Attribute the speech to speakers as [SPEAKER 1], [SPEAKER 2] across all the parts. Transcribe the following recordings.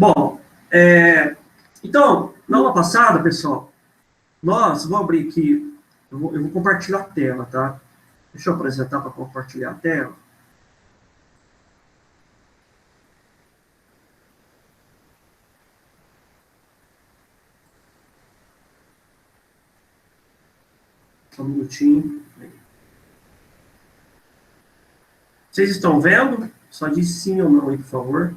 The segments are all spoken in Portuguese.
[SPEAKER 1] Bom, então, na aula passada, pessoal, vamos abrir aqui, eu vou compartilhar a tela, tá? Deixa eu apresentar para compartilhar a tela. Só um minutinho. Vocês estão vendo? Só diz sim ou não aí, por favor.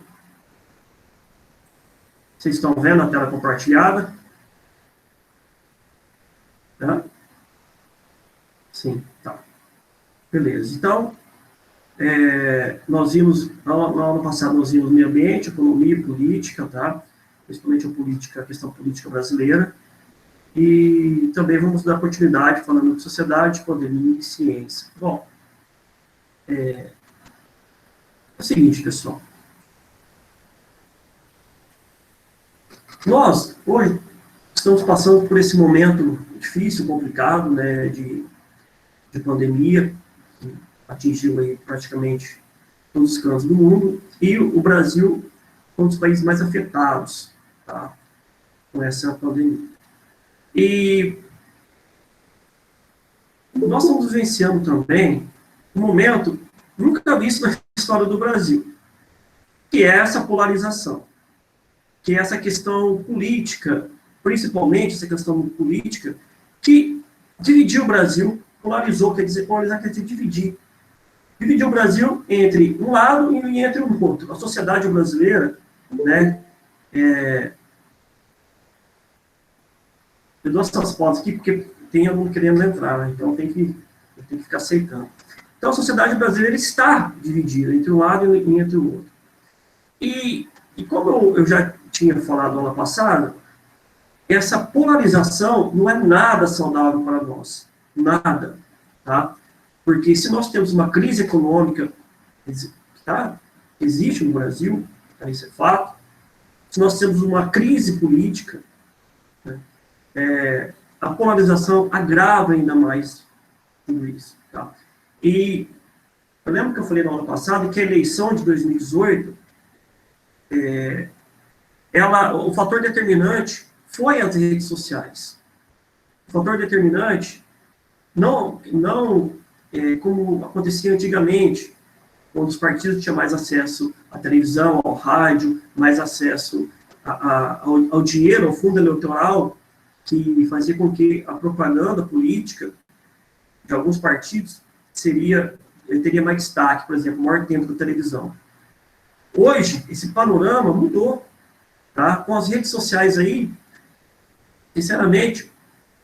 [SPEAKER 1] Vocês estão vendo a tela compartilhada? Tá? Sim, tá. Beleza. Então, nós vimos, na aula passada, nós vimos meio ambiente, economia e política, tá? Principalmente a questão política brasileira. E também vamos dar continuidade falando de sociedade, pandemia e ciência. Bom, é o seguinte, pessoal. Nós, hoje, estamos passando por esse momento difícil, complicado, né, de pandemia, que atingiu aí praticamente todos os cantos do mundo, e o Brasil foi um dos países mais afetados, tá, com essa pandemia. E nós estamos vivenciando também um momento nunca visto na história do Brasil, que é essa polarização, que é essa questão política, principalmente essa questão política, que dividiu o Brasil, polarizou, quer dizer, polarizar quer dizer dividir. Dividiu o Brasil entre um lado e entre o outro. A sociedade brasileira, né, eu dou essas fotos aqui porque tem algum querendo entrar, né? Então eu tenho que ficar aceitando. Então a sociedade brasileira está dividida entre um lado e entre o outro. E como eu já tinha falado na aula passada, essa polarização não é nada saudável para nós. Nada. Tá? Porque se nós temos uma crise econômica, tá? Existe no Brasil, tá? Isso é fato. Se nós temos uma crise política, né? A polarização agrava ainda mais tudo isso. Tá? E eu lembro que eu falei na aula passada que a eleição de 2018, o fator determinante foi as redes sociais. O fator determinante, não como acontecia antigamente, quando os partidos tinham mais acesso à televisão, ao rádio, mais acesso ao dinheiro, ao fundo eleitoral, que fazia com que a propaganda política de alguns partidos teria mais destaque, por exemplo, maior tempo da televisão. Hoje, esse panorama mudou. Tá? Com as redes sociais aí, sinceramente,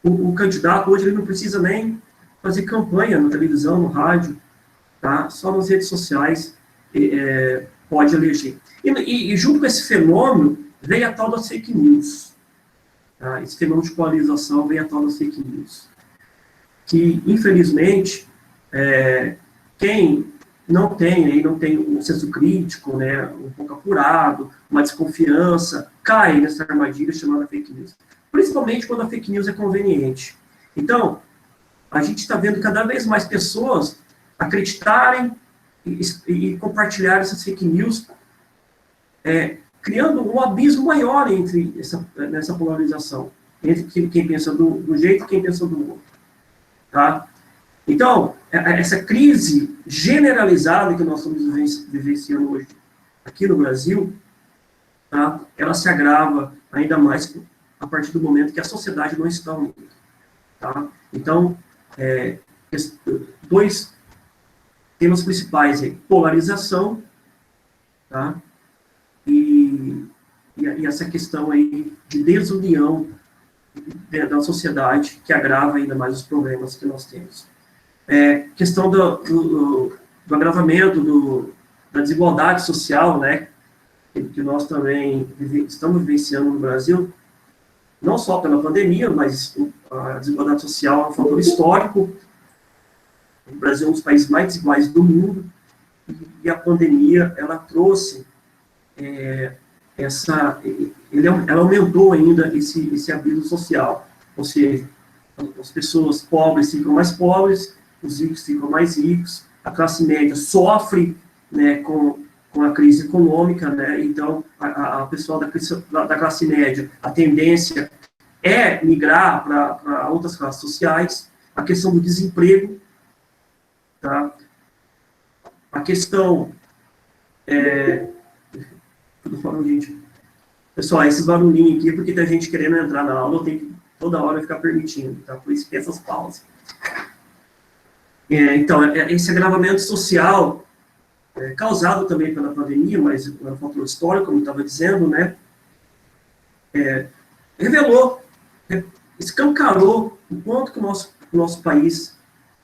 [SPEAKER 1] o candidato hoje ele não precisa nem fazer campanha na televisão, no rádio, tá? Só nas redes sociais pode eleger. E junto com esse fenômeno, veio a tal das fake news. Tá? Esse fenômeno de polarização veio a tal das fake news. Que, infelizmente, quem não tem um senso crítico, né, um pouco apurado, uma desconfiança, cai nessa armadilha chamada fake news. Principalmente quando a fake news é conveniente. Então, a gente está vendo cada vez mais pessoas acreditarem e compartilhar essas fake news, criando um abismo maior nessa polarização, entre quem pensa do jeito e quem pensa do outro. Tá? Então, essa crise generalizada que nós estamos vivenciando hoje aqui no Brasil, tá? Ela se agrava ainda mais a partir do momento que a sociedade não está unida. Tá? Então, dois temas principais aí, polarização, tá? E essa questão aí de desunião da sociedade, que agrava ainda mais os problemas que nós temos. Questão do agravamento da desigualdade social, né, que nós também estamos vivenciando no Brasil, não só pela pandemia, mas a desigualdade social é um fator histórico. O Brasil é um dos países mais desiguais do mundo, e a pandemia, ela trouxe ela aumentou ainda esse abismo social, ou seja, as pessoas pobres ficam mais pobres, os ricos ficam mais ricos, a classe média sofre, né, com com a crise econômica, né? Então, a pessoal da classe média, a tendência é migrar para outras classes sociais, a questão do desemprego, tá? A questão... Tudo falando, gente. Pessoal, esses barulhinhos aqui, porque tem gente querendo entrar na aula, eu tenho que toda hora ficar permitindo, tá? Por isso que essas pausas. Então, esse agravamento social, causado também pela pandemia, mas é um fator histórico, como eu estava dizendo, né? Revelou, escancarou o quanto que o nosso país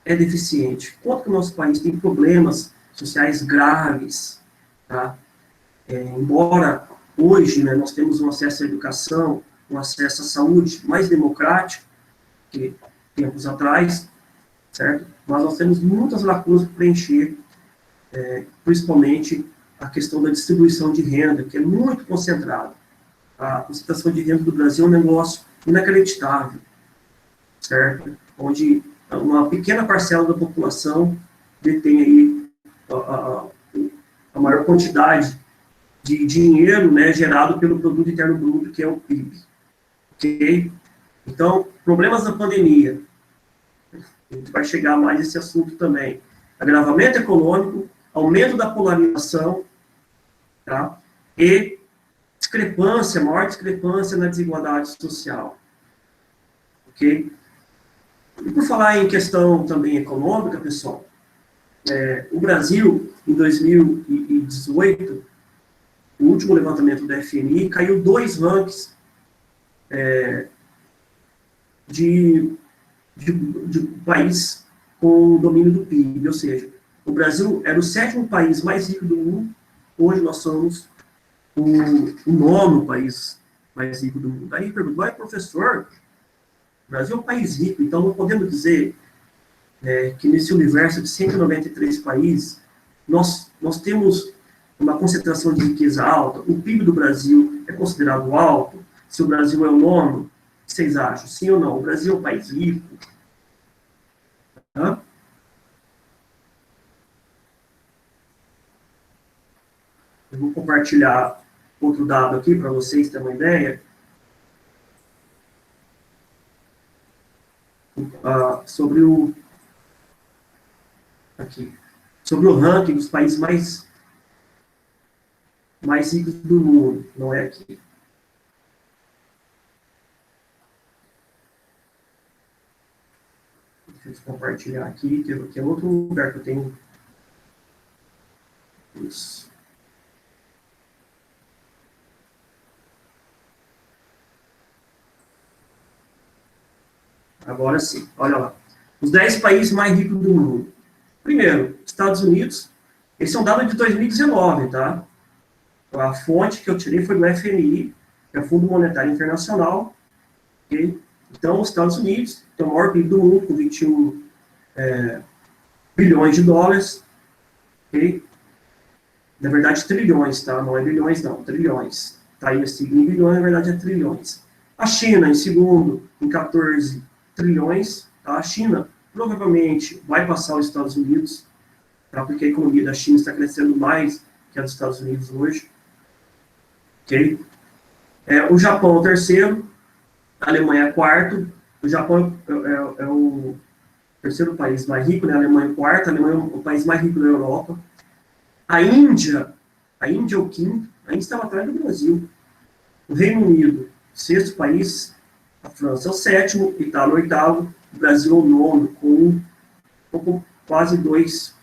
[SPEAKER 1] é deficiente, o quanto que o nosso país tem problemas sociais graves, tá? Embora hoje, né, nós temos um acesso à educação, um acesso à saúde mais democrático que tempos atrás, certo? Mas nós temos muitas lacunas para preencher, principalmente a questão da distribuição de renda, que é muito concentrada. A concentração de renda do Brasil é um negócio inacreditável, certo? Onde uma pequena parcela da população detém aí a maior quantidade de dinheiro, né, gerado pelo Produto Interno Bruto, que é o PIB. Ok? Então, problemas da pandemia. A gente vai chegar mais nesse assunto também. Agravamento econômico, aumento da polarização, tá? E discrepância, maior discrepância na desigualdade social. Ok? E por falar em questão também econômica, pessoal, o Brasil, em 2018, o último levantamento da FMI, caiu 2 rankings de país com domínio do PIB, ou seja, o Brasil era o 7º país mais rico do mundo, hoje nós somos o 9º país mais rico do mundo. Aí perguntou, professor, o Brasil é um país rico, então não podemos dizer que nesse universo de 193 países, nós temos uma concentração de riqueza alta, o PIB do Brasil é considerado alto, se o Brasil é o 9º, o que vocês acham? Sim ou não? O Brasil é um país rico? Tá? Eu vou compartilhar outro dado aqui para vocês terem uma ideia. Sobre o ranking dos países mais ricos do mundo, não é aqui. Deixa eu compartilhar aqui, que é outro lugar que eu tenho. Isso. Agora sim, olha lá. Os 10 países mais ricos do mundo. Primeiro, Estados Unidos. Esse é um dado de 2019, tá? A fonte que eu tirei foi do FMI, que é o Fundo Monetário Internacional. Okay? Então, os Estados Unidos tem o maior PIB do mundo, com 21 bilhões de dólares. Okay? Na verdade, trilhões, tá? Não é bilhões, não, trilhões. Tá aí a sigla em bilhões, na verdade é trilhões. A China, em segundo, em 14 trilhões. Tá? A China provavelmente vai passar os Estados Unidos, tá? Porque a economia da China está crescendo mais que a dos Estados Unidos hoje. Okay? O Japão é o terceiro, a Alemanha é quarto, o Japão é o terceiro país mais rico, né? A Alemanha é o quarto, a Alemanha é o país mais rico da Europa. A Índia é o quinto, a Índia estava atrás do Brasil. O Reino Unido, sexto país, a França é o sétimo, Itália é o oitavo, o Brasil é o nono, com quase 2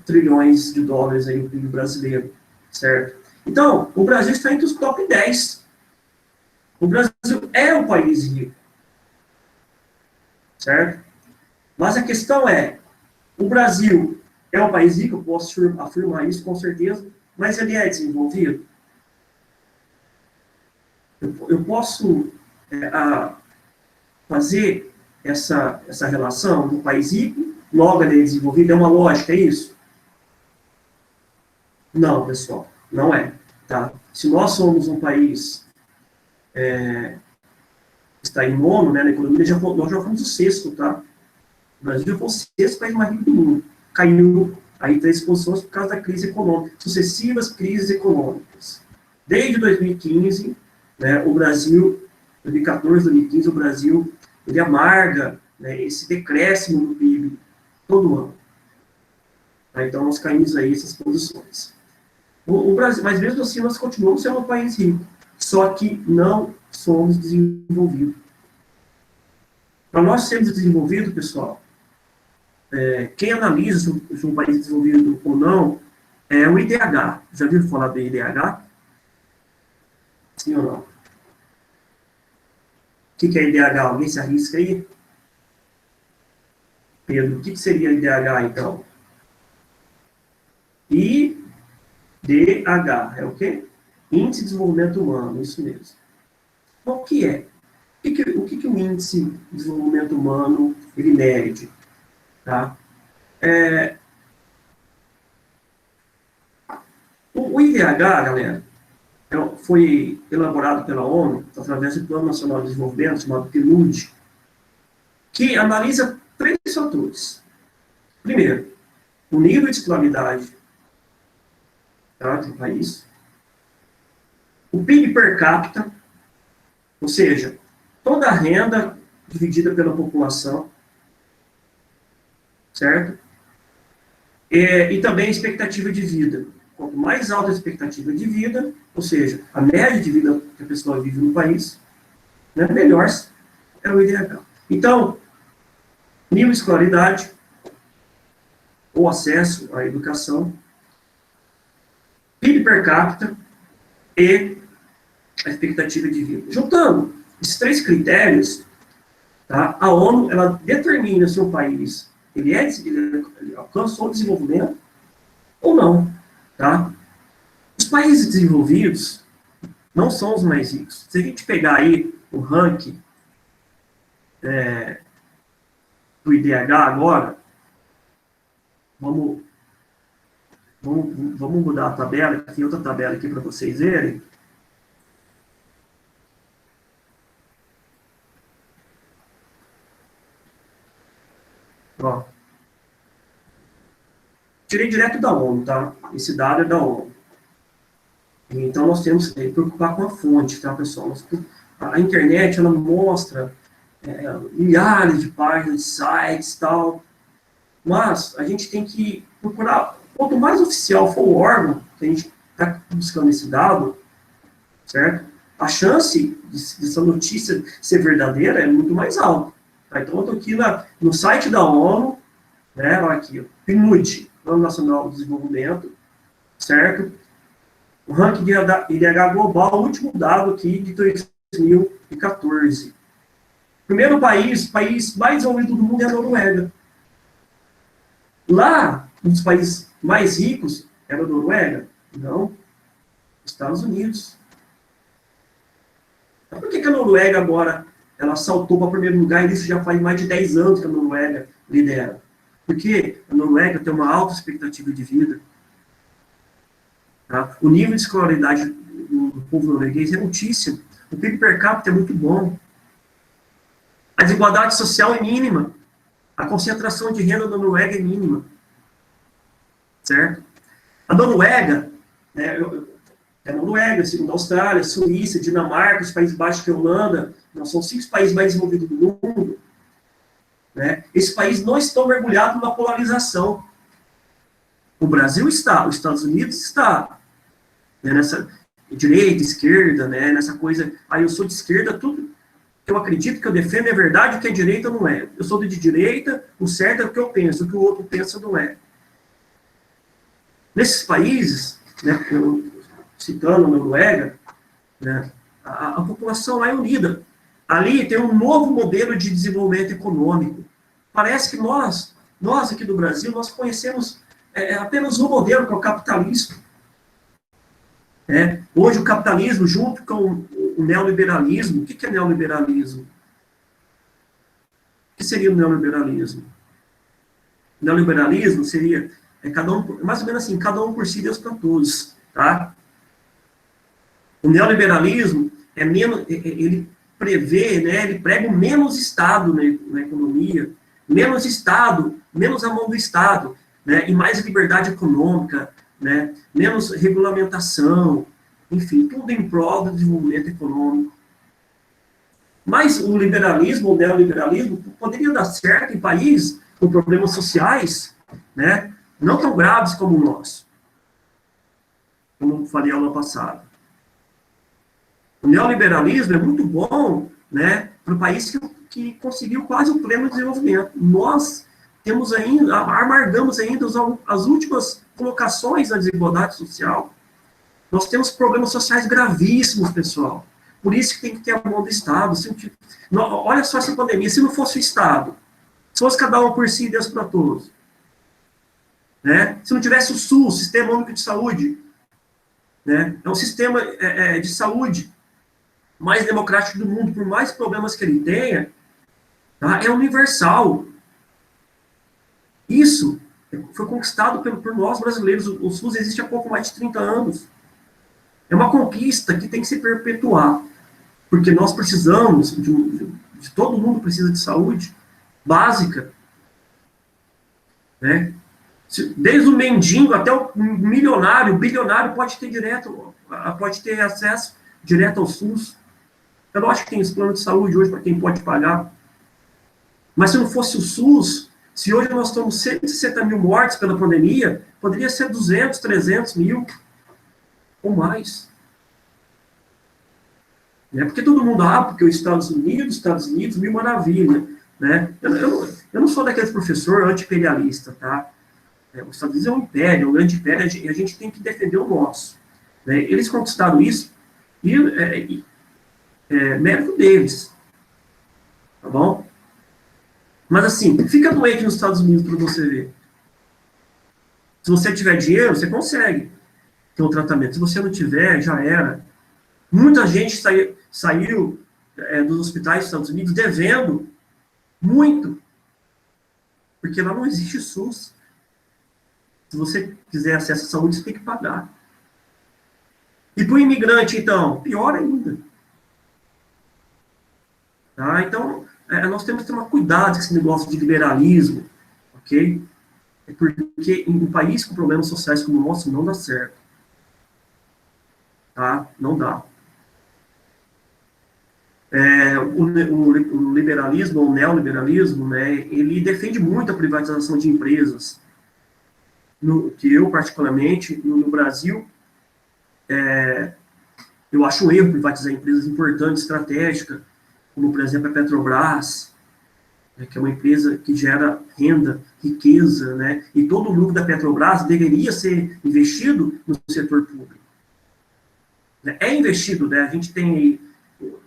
[SPEAKER 1] trilhões de dólares aí no PIB brasileiro, certo? Então, o Brasil está entre os top 10. O Brasil é um país rico, certo? Mas a questão é, o Brasil é um país rico, eu posso afirmar isso com certeza, mas ele é desenvolvido? Eu posso fazer essa relação do país rico, logo ele é desenvolvido, é uma lógica, é isso? Não, pessoal, não é. Tá? Se nós somos um país que está em nono, né, na economia, nós já fomos o sexto, tá? O Brasil já foi o sexto país mais rico do mundo. Caiu aí três posições por causa da crise econômica, sucessivas crises econômicas. Desde 2015, né, o Brasil, 2014, 2015, o Brasil, ele amarga, né, esse decréscimo no PIB todo ano. Tá? Então, nós caímos aí essas posições. O Brasil, mas mesmo assim, nós continuamos sendo um país rico, só que não somos desenvolvidos. Para nós sermos desenvolvidos, pessoal, quem analisa se um país é desenvolvido ou não é o IDH. Já viram falar do IDH? Sim ou não? O que é IDH? Alguém se arrisca aí? Pedro, o que seria IDH, então? IDH é o quê? Índice de Desenvolvimento Humano, isso mesmo. O que é? O que o Índice de Desenvolvimento Humano ele mede? Tá? O IDH, galera, foi elaborado pela ONU através do Plano Nacional de Desenvolvimento, chamado PNUD, que analisa três fatores. Primeiro, o nível de escolaridade, tá, do país, o PIB per capita, ou seja, toda a renda dividida pela população, certo? E também a expectativa de vida. Quanto mais alta a expectativa de vida, ou seja, a média de vida que a pessoa vive no país, né, melhor é o IDH. Então, nível de escolaridade, ou acesso à educação, PIB per capita e a expectativa de vida. Juntando esses três critérios, tá, a ONU ela determina se o país ele alcançou o desenvolvimento ou não. Tá? Os países desenvolvidos não são os mais ricos. Se a gente pegar aí o ranking do IDH agora, vamos mudar a tabela, aqui outra tabela aqui para vocês verem. Ó. Tirei direto da ONU, tá? Esse dado é da ONU. Então, nós temos que preocupar com a fonte, tá, pessoal? A internet, ela mostra milhares de páginas, de sites e tal, mas a gente tem que procurar, quanto mais oficial for o órgão que a gente está buscando esse dado, certo? A chance dessa notícia ser verdadeira é muito mais alta. Tá? Então, eu estou aqui no site da ONU, né, aqui, PNUD, Plano Nacional de Desenvolvimento, certo? O ranking de IDH global, o último dado aqui de 2014. Primeiro país mais desenvolvido do mundo é a Noruega. Lá, um dos países mais ricos era a Noruega? Não. Estados Unidos. Então, por que a Noruega agora ela saltou para o primeiro lugar e isso já faz mais de 10 anos que a Noruega lidera? Porque a Noruega tem uma alta expectativa de vida. Tá? O nível de escolaridade do povo norueguês é altíssimo. O PIB per capita é muito bom. A desigualdade social é mínima. A concentração de renda da Noruega é mínima. Certo? A Noruega, né, a Noruega, segundo a Austrália, Suíça, Dinamarca, os Países Baixos, que é a Holanda, nós somos 5 países mais desenvolvidos do mundo. Né? Esses países não estão mergulhados na polarização. O Brasil está, os Estados Unidos está, né, nessa direita, esquerda, né, nessa coisa, eu sou de esquerda, tudo que eu acredito, que eu defendo é verdade, o que é direita não é. Eu sou de direita, o certo é o que eu penso, o que o outro pensa não é. Nesses países, né, eu, citando a Noruega, né, a população lá é unida. Ali tem um novo modelo de desenvolvimento econômico. Parece que nós aqui do Brasil, nós conhecemos apenas um modelo, que é o capitalismo. Hoje o capitalismo, junto com o neoliberalismo, o que é neoliberalismo? O que seria o neoliberalismo? O neoliberalismo seria cada um, mais ou menos assim, cada um por si, Deus para todos. Tá? O neoliberalismo ele prevê, né, ele prega menos Estado na economia, menos Estado, menos a mão do Estado. né, e mais liberdade econômica, né, menos regulamentação, enfim, tudo em prol do desenvolvimento econômico. Mas o liberalismo, o neoliberalismo, poderia dar certo em países com problemas sociais, né, não tão graves como o nosso, como eu falei ano passado. O neoliberalismo é muito bom, né, para um país que conseguiu quase o pleno desenvolvimento. Nós temos ainda, amargamos ainda as últimas colocações na desigualdade social. Nós temos problemas sociais gravíssimos, pessoal. Por isso que tem que ter a mão do Estado. Olha só essa pandemia, se não fosse o Estado, se fosse cada um por si e Deus para todos, né? Se não tivesse o SUS, Sistema Único de Saúde, né? É um sistema de saúde mais democrático do mundo, por mais problemas que ele tenha, tá? É universal. Isso foi conquistado por nós brasileiros. O SUS existe há pouco mais de 30 anos. É uma conquista que tem que se perpetuar, porque nós precisamos, de todo mundo precisa de saúde básica, né? Desde o mendigo até o milionário, o bilionário pode ter acesso direto ao SUS. É lógico que tem esse plano de saúde hoje para quem pode pagar, mas se não fosse o SUS, se hoje nós estamos 160 mil mortes pela pandemia, poderia ser 200, 300 mil ou mais. Né? Porque todo mundo, porque os Estados Unidos, mil maravilha. Né? Eu não sou daqueles professor anti-imperialista, tá? Os Estados Unidos é um império, um grande império, e a gente tem que defender o nosso. Né? Eles conquistaram isso, e mérito deles. Tá bom? Mas assim, fica doente nos Estados Unidos para você ver. Se você tiver dinheiro, você consegue ter um tratamento. Se você não tiver, já era. Muita gente saiu dos hospitais dos Estados Unidos devendo muito, porque lá não existe SUS. Se você quiser acesso à saúde, você tem que pagar. E para o imigrante, então, pior ainda. Tá? Então, nós temos que tomar cuidado com esse negócio de liberalismo, ok? Porque em um país com problemas sociais como o nosso, não dá certo. Tá? Não dá. O liberalismo, o neoliberalismo, né, ele defende muito a privatização de empresas. Que eu, particularmente, no Brasil, eu acho um erro privatizar empresas importantes, estratégicas, como, por exemplo, a Petrobras, né, que é uma empresa que gera renda, riqueza, né, e todo o lucro da Petrobras deveria ser investido no setor público. É investido, né, a gente teve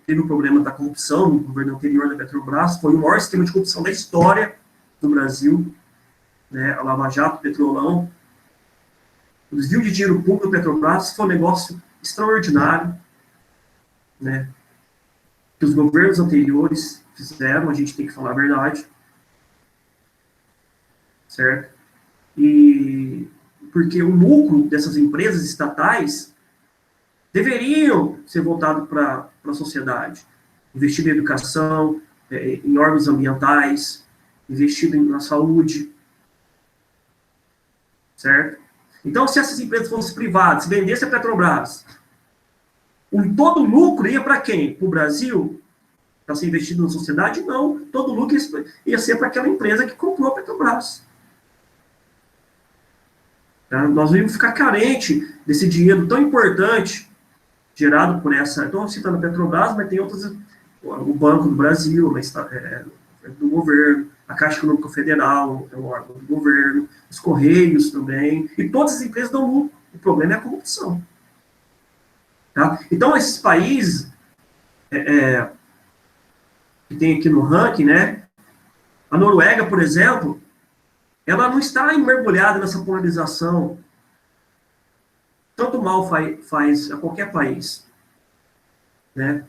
[SPEAKER 1] um problema da corrupção no governo anterior da Petrobras, foi o maior esquema de corrupção da história do Brasil, né, a Lava Jato, Petrolão. O desvio de dinheiro público da Petrobras foi um negócio extraordinário, né, que os governos anteriores fizeram, a gente tem que falar a verdade, certo? E porque o lucro dessas empresas estatais deveriam ser voltados para a sociedade, investido em educação, em órgãos ambientais, investido na saúde, certo? Então, se essas empresas fossem privadas, se vendesse a Petrobras, todo o lucro ia para quem? Para o Brasil? Para ser investido na sociedade? Não. Todo o lucro ia ser para aquela empresa que comprou a Petrobras. Tá? Nós íamos ficar carente desse dinheiro tão importante gerado por essa... Estou citando a Petrobras, mas tem outras... O Banco do Brasil, do governo, a Caixa Econômica Federal, é um órgão do governo, os Correios também, e todas as empresas dão lucro. O problema é a corrupção. Tá? Então, esses países que tem aqui no ranking, né? A Noruega, por exemplo, ela não está mergulhada nessa polarização. Tanto mal faz a qualquer país. Né?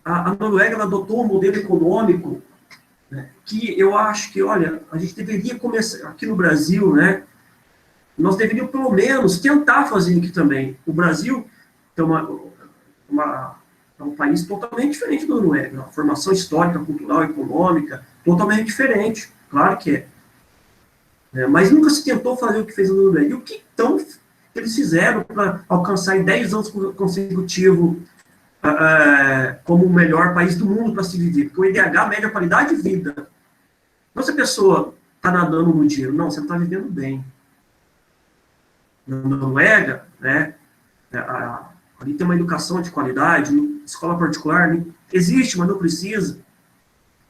[SPEAKER 1] A Noruega ela adotou um modelo econômico, né, que eu acho que, olha, a gente deveria começar, aqui no Brasil, né? Nós deveríamos, pelo menos, tentar fazer aqui também. O Brasil tem é um país totalmente diferente da Noruega. Uma formação histórica, cultural, econômica, totalmente diferente. Claro que é. Mas nunca se tentou fazer o que fez a Noruega. E o que então eles fizeram para alcançar em 10 anos consecutivos como o melhor país do mundo para se viver? Porque o IDH mede a qualidade de vida. Não se a pessoa está nadando no dinheiro, não, você não está vivendo bem. Na Noruega, né, ali tem uma educação de qualidade, escola particular, né, existe, mas não precisa.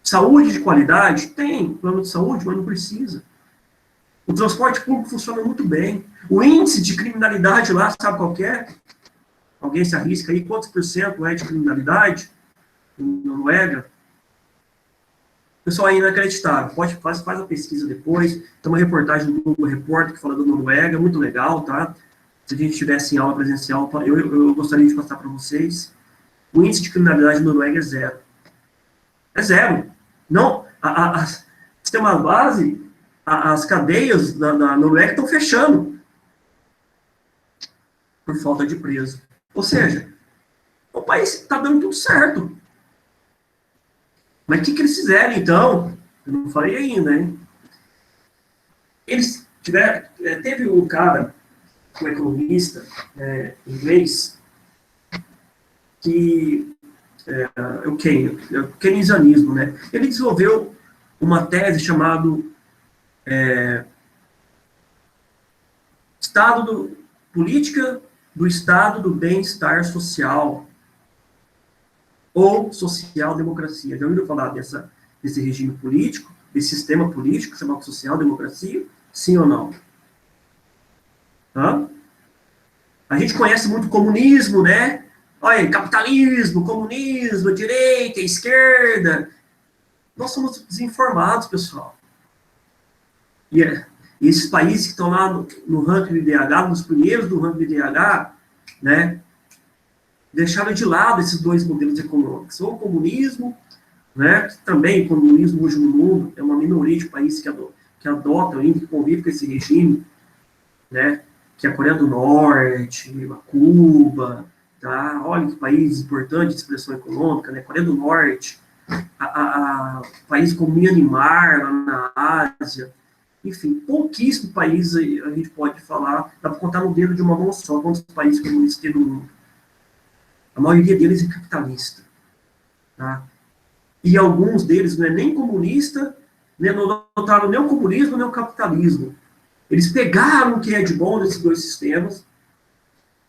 [SPEAKER 1] Saúde de qualidade, tem plano de saúde, mas não precisa. O transporte público funciona muito bem. O índice de criminalidade lá, sabe qual que é? Alguém se arrisca aí? Quantos por cento é de criminalidade na Noruega? Pessoal, é inacreditável. Faz a pesquisa depois. Tem uma reportagem do Google Repórter que fala da Noruega, muito legal, tá? Se a gente tivesse em aula presencial, eu gostaria de passar para vocês. O índice de criminalidade na Noruega é zero. É zero. Não, se tem uma base, as cadeias da Noruega estão fechando por falta de preso. Ou seja, o país está dando tudo certo. Mas o que eles fizeram, então? Eu não falei ainda, hein? Eles tiveram... Teve um cara, um economista inglês, que é o keynesianismo, né? Ele desenvolveu uma tese chamada Política do Estado do Bem-Estar Social, ou social-democracia. Já ouviram falar desse regime político, desse sistema político chamado social-democracia? Sim ou não? Hã? A gente conhece muito comunismo, né? Olha aí, capitalismo, comunismo, direita, esquerda. Nós somos desinformados, pessoal. E esses países que estão lá no ranking do IDH, nos primeiros do ranking do IDH, né, deixaram de lado esses dois modelos econômicos. Ou o comunismo, né, que também o comunismo hoje no mundo é uma minoria de países que adotam ainda, que convivem com esse regime, né, que é a Coreia do Norte, a Cuba, tá? Olha que país importante de expressão econômica, né, Coreia do Norte, países como Myanmar, lá na Ásia, enfim, pouquíssimos países a gente pode falar, dá para contar no dedo de uma mão só quantos países comunistas tem no mundo. A maioria deles é capitalista. Tá? E alguns deles não é nem comunista, não adotaram nem o comunismo, nem o capitalismo. Eles pegaram o que é de bom nesses dois sistemas,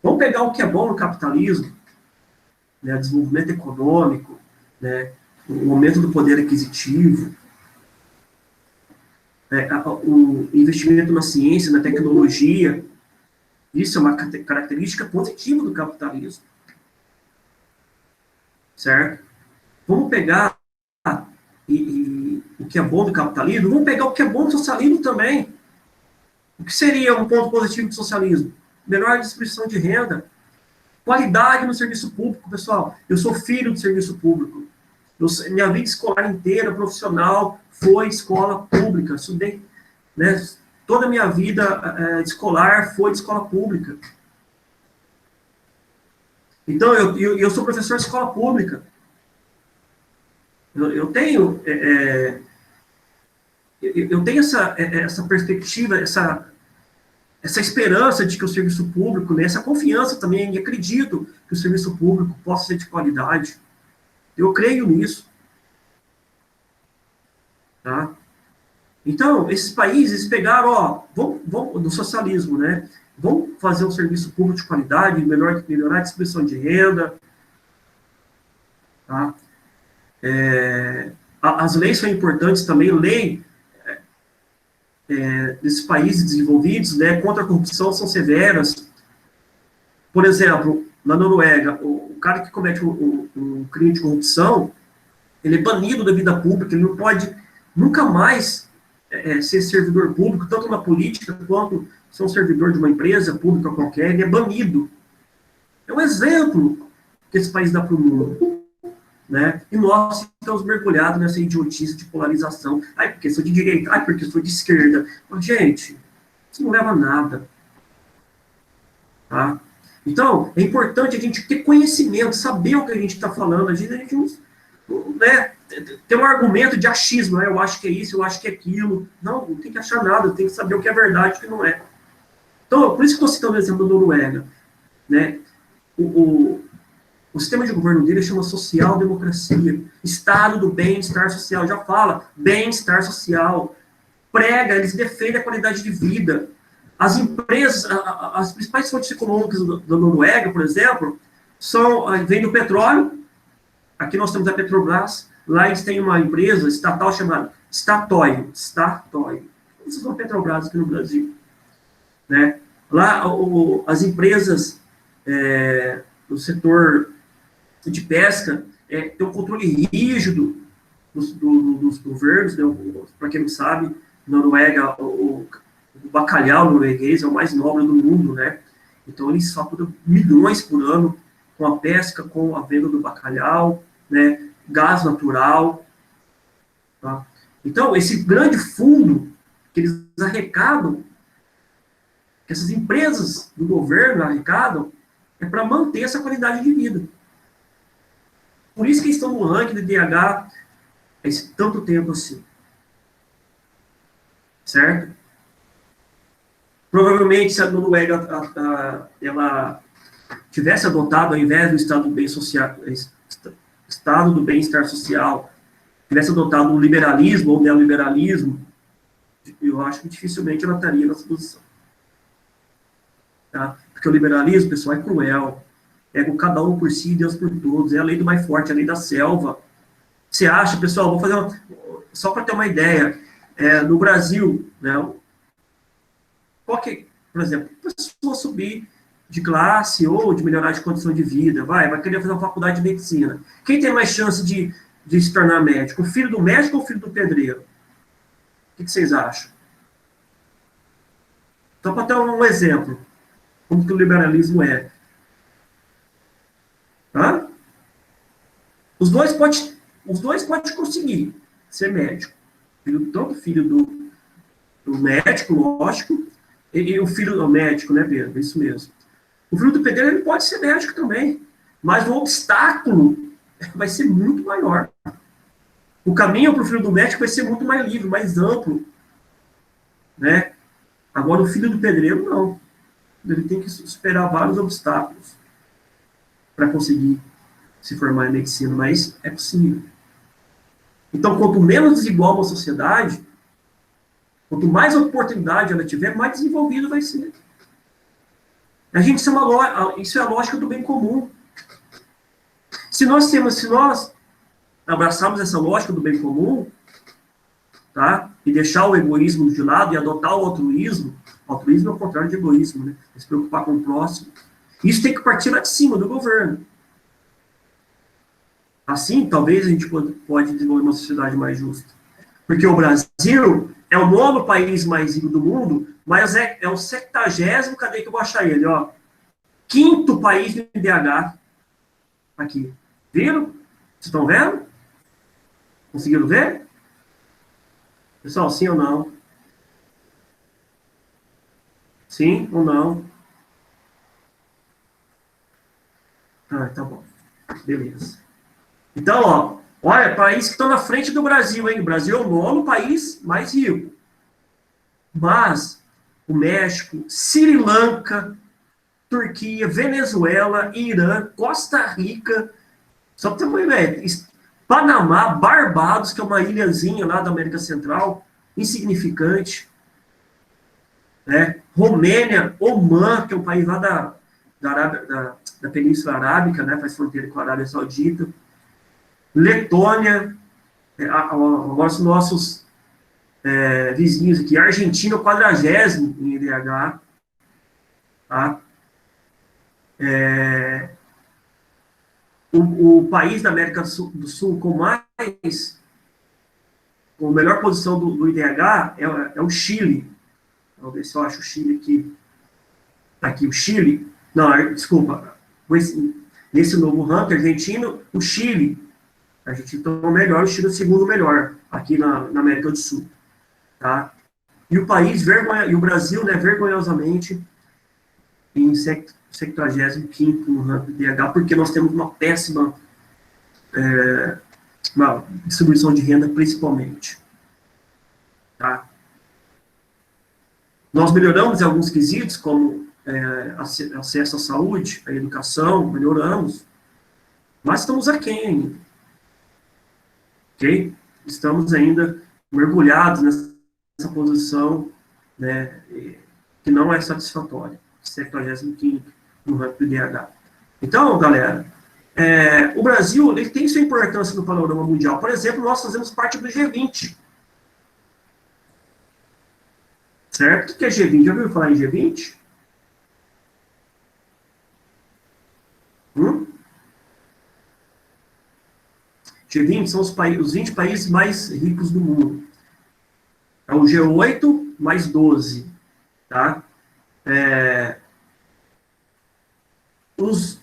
[SPEAKER 1] vão pegar o que é bom no capitalismo, né, desenvolvimento econômico, né, o aumento do poder aquisitivo, o investimento na ciência, na tecnologia. Isso é uma característica positiva do capitalismo. Certo? Vamos pegar o que é bom do capitalismo, vamos pegar o que é bom do socialismo também. O que seria um ponto positivo do socialismo? Menor distribuição de renda, qualidade no serviço público, pessoal. Eu sou filho do serviço público. Minha vida escolar inteira, profissional, foi escola pública. Estudei, né, toda a minha vida escolar foi de escola pública. Então, eu sou professor de escola pública. Eu tenho essa perspectiva, essa esperança de que o serviço público, né, essa confiança também, e acredito que o serviço público possa ser de qualidade. Eu creio nisso. Tá? Então, esses países pegaram, vão do socialismo, né? Vão fazer um serviço público de qualidade, melhorar a distribuição de renda. Tá? As leis são importantes também. Lei desses países desenvolvidos, né, contra a corrupção são severas. Por exemplo, na Noruega, o cara que comete um crime de corrupção, ele é banido da vida pública, ele não pode nunca mais ser servidor público, tanto na política quanto ser um servidor de uma empresa pública qualquer, ele é banido. É um exemplo que esse país dá para o mundo. Né? E nós estamos mergulhados nessa idiotice de polarização. Ai, porque sou de direita, ai, porque sou de esquerda. Mas, gente, isso não leva a nada. Tá? Então, é importante a gente ter conhecimento, saber o que a gente está falando. A gente né, tem um argumento de achismo, né? Eu acho que é isso, eu acho que é aquilo. Não tem que achar nada, tem que saber o que é verdade e o que não é. Então, por isso que eu estou citando o exemplo da Noruega, né? O, o sistema de governo dele chama social-democracia, Estado do bem-estar social, já fala, bem-estar social, prega, eles defendem a qualidade de vida. As empresas, as principais fontes econômicas da Noruega, por exemplo, vem do petróleo. Aqui nós temos a Petrobras, lá eles têm uma empresa estatal chamada Statoil. Isso é a Petrobras aqui no Brasil. Né? Lá, as empresas do setor de pesca tem um controle rígido dos governos. Né? Para quem não sabe, Noruega, o bacalhau norueguês é o mais nobre do mundo, né? Então eles faturam milhões por ano com a pesca, com a venda do bacalhau, né? Gás natural. Tá? Então, esse grande fundo que eles arrecadam, que essas empresas do governo arrecadam, é para manter essa qualidade de vida. Por isso que eles estão no ranking do IDH há esse tanto tempo assim. Certo? Provavelmente, se a Noruega ela tivesse adotado, ao invés do Estado do Bem Social, Estado do Bem-Estar Social, tivesse adotado o liberalismo ou neoliberalismo, eu acho que dificilmente ela estaria nessa posição. Tá? Porque o liberalismo, pessoal, é cruel. É com cada um por si, Deus por todos. É a lei do mais forte, a lei da selva. Você acha, pessoal, vou fazer só para ter uma ideia, no Brasil, né, por exemplo, a pessoa subir de classe ou de melhorar de condição de vida, vai querer fazer uma faculdade de medicina. Quem tem mais chance de se tornar médico? O filho do médico ou o filho do pedreiro? O que vocês acham? Só para ter um exemplo, como que o liberalismo é. Tá? Os dois podem conseguir ser médico. Tanto o filho do médico, lógico, e o filho do médico, né, Pedro? Isso mesmo. O filho do pedreiro ele pode ser médico também, mas o obstáculo vai ser muito maior. O caminho para o filho do médico vai ser muito mais livre, mais amplo. Né? Agora, o filho do pedreiro, não. Ele tem que superar vários obstáculos para conseguir se formar em medicina, mas é possível. Então, quanto menos desigual uma sociedade, quanto mais oportunidade ela tiver, mais desenvolvida vai ser. Isso é a lógica do bem comum. Se nós abraçarmos essa lógica do bem comum, tá? E deixar o egoísmo de lado e adotar o altruísmo é o contrário de egoísmo, né? Se preocupar com o próximo. Isso tem que partir lá de cima, do governo. Assim, talvez a gente pode desenvolver uma sociedade mais justa. Porque o Brasil é o 9º país mais rico do mundo, mas é o 70º, cadê que eu vou achar ele? Ó, 5º país do IDH. Aqui. Viram? Vocês estão vendo? Conseguiram ver? Pessoal, sim ou não? Sim ou não? Ah, tá bom. Beleza. Então, ó, olha, país que estão na frente do Brasil, hein? O Brasil é o 9º país mais rico. Mas o México, Sri Lanka, Turquia, Venezuela, Irã, Costa Rica, só para ter uma ideia, Panamá, Barbados, que é uma ilhazinha lá da América Central, insignificante, né? Romênia, Omã, que é um país lá da Península Arábica, né? Faz fronteira com a Arábia Saudita, Letônia, agora os nossos vizinhos aqui, Argentina, 40º em IDH, tá? O país da América do Sul com a melhor posição do IDH é o Chile. Vamos ver se eu acho o Chile aqui. Aqui, o Chile. Não, desculpa. Nesse novo ranking argentino, o Chile. A Argentina está o melhor, o Chile é o segundo melhor aqui na América do Sul. Tá? E o país, e o Brasil, né, vergonhosamente, em 75º no ranking do IDH, porque nós temos uma péssima uma distribuição de renda principalmente. Tá? Nós melhoramos em alguns quesitos, como acesso à saúde, à educação, melhoramos, mas estamos aquém ainda. Ok? Estamos ainda mergulhados nessa posição, né, que não é satisfatória, 75º no ranking do IDH. Então, galera, o Brasil ele tem sua importância no panorama mundial. Por exemplo, nós fazemos parte do G20. Certo? O que é G20? Já ouviu falar em G20? G20 são os 20 países mais ricos do mundo. É o G8 mais 12. Tá? Os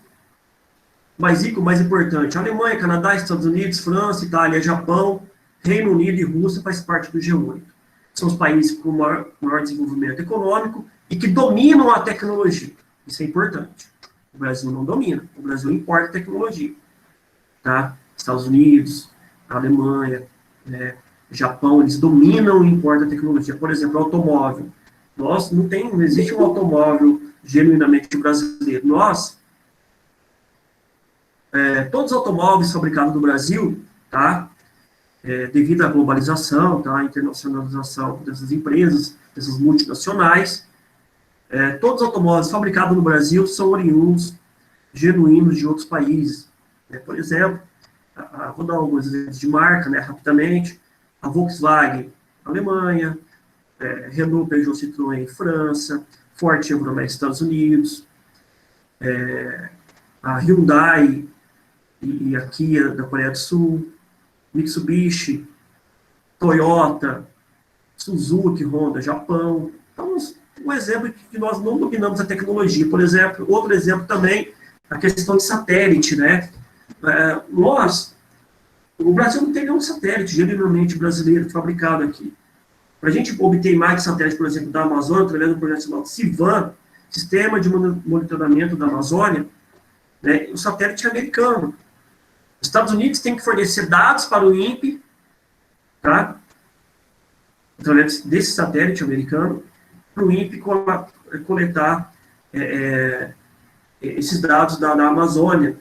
[SPEAKER 1] mais ricos, mais importantes. Alemanha, Canadá, Estados Unidos, França, Itália, Japão, Reino Unido e Rússia faz parte do G8. São os países com maior desenvolvimento econômico e que dominam a tecnologia. Isso é importante. O Brasil não domina. O Brasil importa tecnologia. Tá? Estados Unidos, Alemanha, Japão, eles dominam e importam a tecnologia. Por exemplo, automóvel. Não existe um automóvel genuinamente brasileiro. Todos os automóveis fabricados no Brasil, tá? Devido à globalização, tá? À internacionalização dessas empresas, dessas multinacionais, todos os automóveis fabricados no Brasil são oriundos, genuínos de outros países. Por exemplo, vou dar alguns exemplos de marca, né, rapidamente, a Volkswagen, Alemanha, Renault, Peugeot, Citroën, França, Ford, Chevrolet, Estados Unidos, a Hyundai e a Kia da Coreia do Sul, Mitsubishi, Toyota, Suzuki, Honda, Japão. Então, um exemplo de que nós não dominamos a tecnologia. Por exemplo, outro exemplo também, a questão de satélite, né? O Brasil não tem nenhum satélite genuinamente brasileiro fabricado aqui. Para a gente obter imagens de satélite, por exemplo, da Amazônia, através do projeto chamado CIVAM, Sistema de Monitoramento da Amazônia, né, o satélite é americano. Os Estados Unidos têm que fornecer dados para o INPE, tá? Através desse satélite americano, para o INPE coletar esses dados da Amazônia,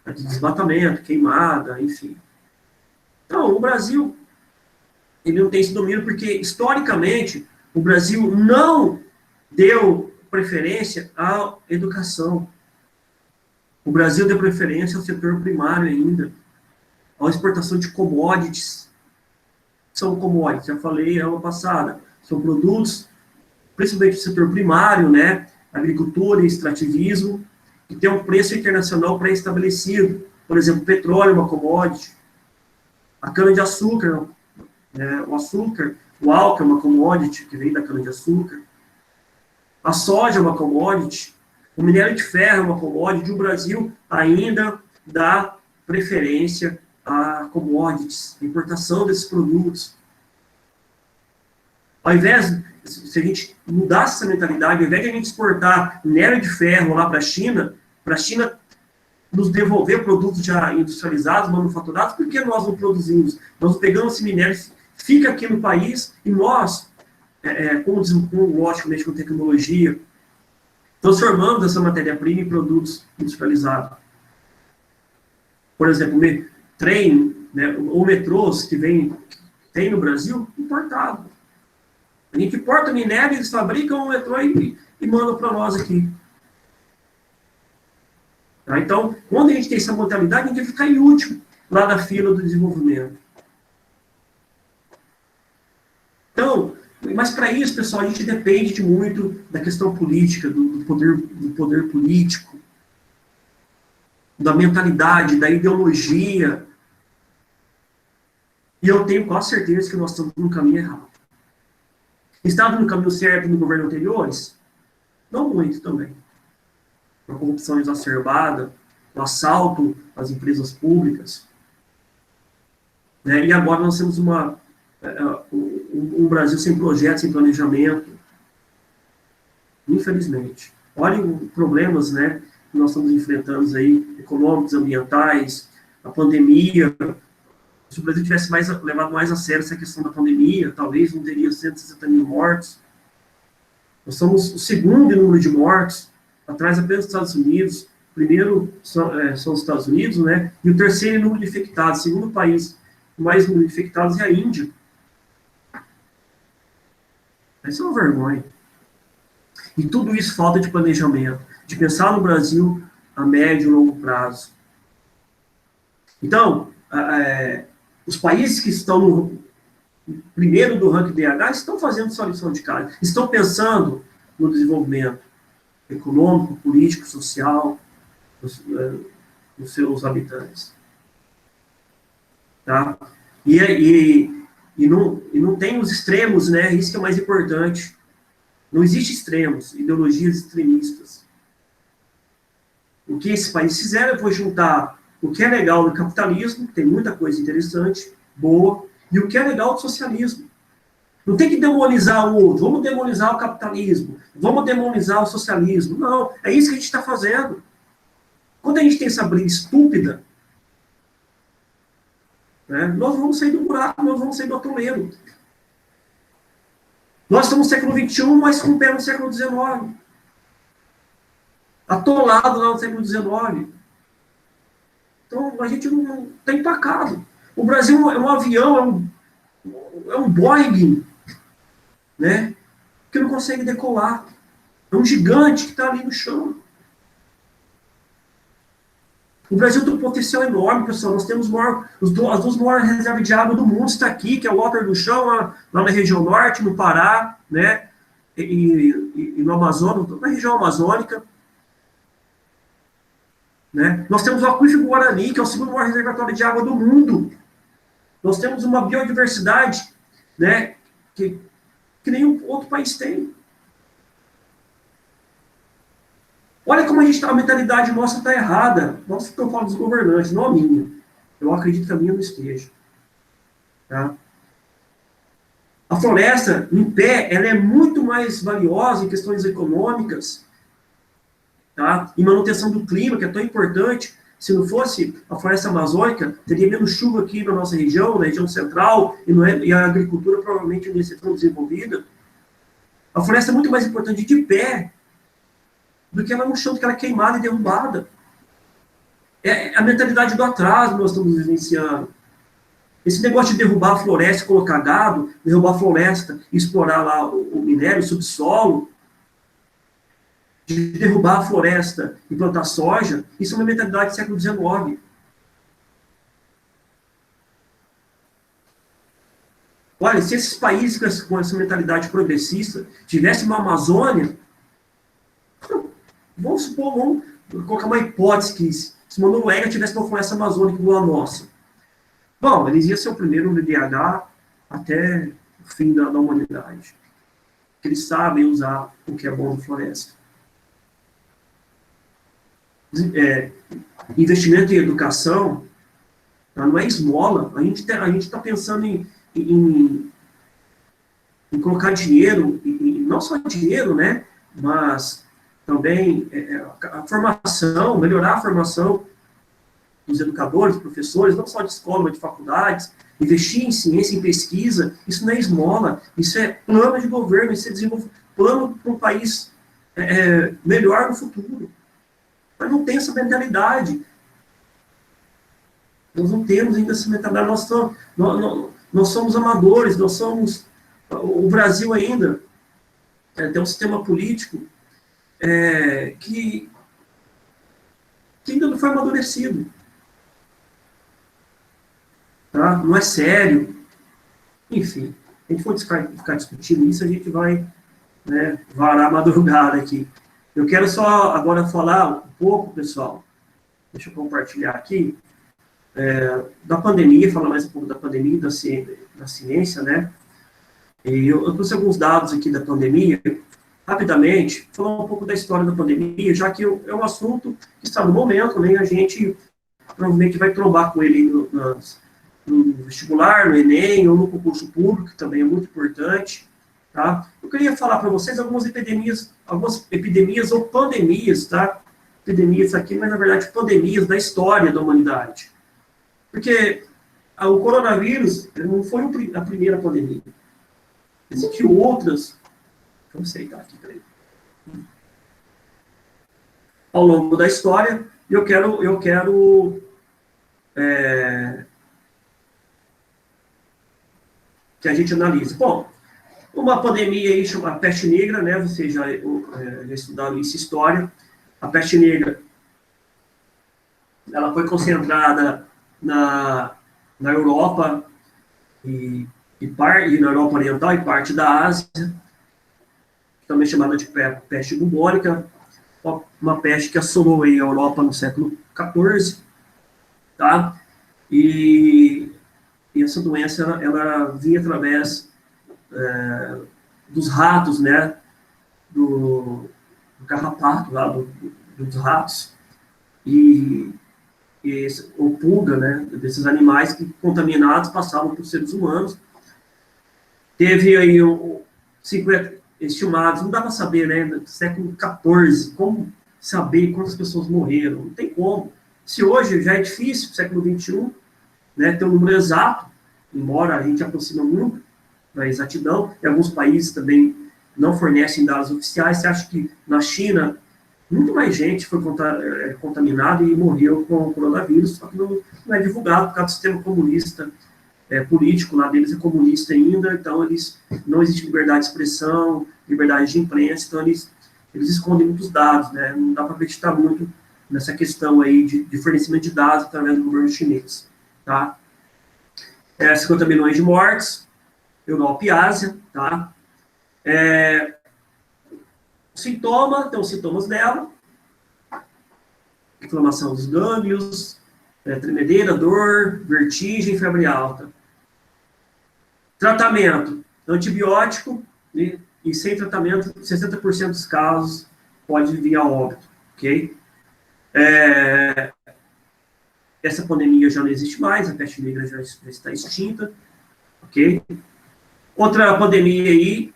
[SPEAKER 1] de desmatamento, queimada, enfim. Então, o Brasil, ele não tem esse domínio porque, historicamente, o Brasil não deu preferência à educação. O Brasil deu preferência ao setor primário ainda, à exportação de commodities. São commodities, já falei ano passado, são produtos, principalmente do setor primário, né, agricultura e extrativismo, que tem um preço internacional pré-estabelecido. Por exemplo, petróleo é uma commodity, a cana-de-açúcar, o açúcar, o álcool é uma commodity, que vem da cana-de-açúcar, a soja é uma commodity, o minério de ferro é uma commodity, o Brasil ainda dá preferência a commodities, a importação desses produtos. Ao invés, se a gente mudasse essa mentalidade, ao invés de a gente exportar minério de ferro lá para a China nos devolver produtos já industrializados, manufaturados, por que nós não produzimos? Nós pegamos esse minério, fica aqui no país, e nós, logicamente com tecnologia, transformamos essa matéria-prima em produtos industrializados. Por exemplo, trem, né, ou metrôs que tem no Brasil, importado. A gente importa minério, eles fabricam o metrô e mandam para nós aqui. Tá? Então, quando a gente tem essa mentalidade, a gente vai ficar em último lá na fila do desenvolvimento. Então, mas para isso, pessoal, a gente depende muito da questão política, do poder político, da mentalidade, da ideologia. E eu tenho quase certeza que nós estamos no caminho errado. Estava no caminho certo no governo anteriores? Não muito também. A corrupção exacerbada, o assalto às empresas públicas. Né? E agora nós temos um Brasil sem projeto, sem planejamento. Infelizmente. Olhem os problemas, né, que nós estamos enfrentando aí, econômicos, ambientais, a pandemia, Se o Brasil tivesse levado mais a sério essa questão da pandemia, talvez não teria 160 mil mortos. Nós somos o segundo em número de mortos, atrás apenas dos Estados Unidos. Primeiro são os Estados Unidos, né? E o terceiro em número de infectados. O segundo país com mais número de infectados é a Índia. Isso é uma vergonha. E tudo isso falta de planejamento, de pensar no Brasil a médio e longo prazo. Então, os países que estão no primeiro do ranking DH estão fazendo sua lição de casa, estão pensando no desenvolvimento econômico, político, social dos seus habitantes. Tá? E não tem os extremos, né? Isso que é mais importante. Não existe extremos, ideologias extremistas. O que esses países fizeram foi juntar o que é legal do capitalismo, tem muita coisa interessante, boa, e o que é legal do socialismo. Não tem que demonizar o outro, vamos demonizar o capitalismo, vamos demonizar o socialismo. Não, é isso que a gente está fazendo. Quando a gente tem essa briga estúpida, né, nós vamos sair do buraco, nós vamos sair do atoleiro. Nós estamos no século XXI, mas com o pé no século XIX. Atolado lá no século XIX. Então, a gente não está empacado. O Brasil é um avião, é um Boeing, né, que não consegue decolar. É um gigante que está ali no chão. O Brasil tem um potencial enorme, pessoal. Nós temos as duas maiores reservas de água do mundo está aqui, que é o Water do Chão, lá na região norte, no Pará, né, e no Amazonas, na região amazônica. Né? Nós temos o aquífero Guarani, que é o segundo maior reservatório de água do mundo. Nós temos uma biodiversidade, né, que nenhum outro país tem. Olha como a mentalidade nossa está errada. Nossa, que eu falo dos governantes, não a minha. Eu acredito que a minha não esteja. Tá? A floresta, em pé, ela é muito mais valiosa em questões econômicas, tá? E manutenção do clima, que é tão importante. Se não fosse a floresta amazônica, teria menos chuva aqui na nossa região, na região central, e a agricultura provavelmente não ia ser tão desenvolvida. A floresta é muito mais importante de pé do que ela no chão, do que ela é queimada e derrubada. É a mentalidade do atraso que nós estamos vivenciando. Esse negócio de derrubar a floresta, colocar gado, derrubar a floresta e explorar lá o minério, o subsolo, de derrubar a floresta e plantar soja, isso é uma mentalidade do século XIX. Olha, se esses países com essa mentalidade progressista tivessem uma Amazônia, vamos supor, vamos colocar uma hipótese que se uma Noruega tivesse uma floresta amazônica igual a nossa, bom, eles iam ser o primeiro no DH até o fim da humanidade. Eles sabem usar o que é bom na floresta. Investimento em educação não é esmola. A gente está pensando em colocar dinheiro, não só dinheiro, né, mas também a formação, melhorar a formação dos educadores, professores, não só de escola, mas de faculdades, investir em ciência, em pesquisa. Isso não é esmola, isso é plano de governo, isso é plano para um país melhor no futuro. Mas não tem essa mentalidade. Nós não temos ainda essa mentalidade. Nós somos amadores, nós somos... O Brasil ainda tem um sistema político que ainda não foi amadurecido. Tá? Não é sério. Enfim, a gente for ficar discutindo isso, a gente vai, né, varar a madrugada aqui. Eu quero só agora falar um pouco, pessoal, deixa eu compartilhar aqui, da pandemia, falar mais um pouco da pandemia, da ciência, né? E eu trouxe alguns dados aqui da pandemia, rapidamente, falar um pouco da história da pandemia, já que é um assunto que está no momento, né? A gente provavelmente vai trombar com ele no vestibular, no Enem, ou no concurso público, que também é muito importante. Tá? Eu queria falar para vocês algumas epidemias ou pandemias, tá? Epidemias aqui, mas na verdade pandemias da história da humanidade. Porque o coronavírus não foi a primeira pandemia. Existiam outras, vamos aceitar aqui, peraí, ao longo da história, e eu quero que a gente analise. Bom, uma pandemia aí chamada peste negra, né? Vocês já estudaram isso em história. A peste negra, ela foi concentrada na Europa e na Europa Oriental e parte da Ásia, também chamada de peste bubônica, uma peste que assolou a Europa no século XIV, tá? E essa doença, ela vinha através dos ratos, né? Do carrapato, lá, dos ratos, ou pulga, né? Desses animais que, contaminados, passavam para os seres humanos. Teve aí 50 estimados, não dá para saber, né? No século XIV, como saber quantas pessoas morreram? Não tem como. Se hoje já é difícil, no século XXI, né, ter um número exato, embora a gente aproxima muito da exatidão, e alguns países também não fornecem dados oficiais. Você acha que na China muito mais gente foi contaminada e morreu com o coronavírus, só que não é divulgado por causa do sistema comunista político lá deles é comunista ainda, então eles não existe liberdade de expressão, liberdade de imprensa, então eles escondem muitos dados, né? Não dá para acreditar muito nessa questão aí de fornecimento de dados através do governo chinês, tá? 50 milhões de mortes, Europa e Ásia, tá? Tem os sintomas dela, inflamação dos gânglios, tremedeira, dor, vertigem, febre alta. Tratamento, antibiótico, e sem tratamento, 60% dos casos pode vir a óbito, ok? Essa pandemia já não existe mais, a peste negra já está extinta, ok? Outra pandemia aí,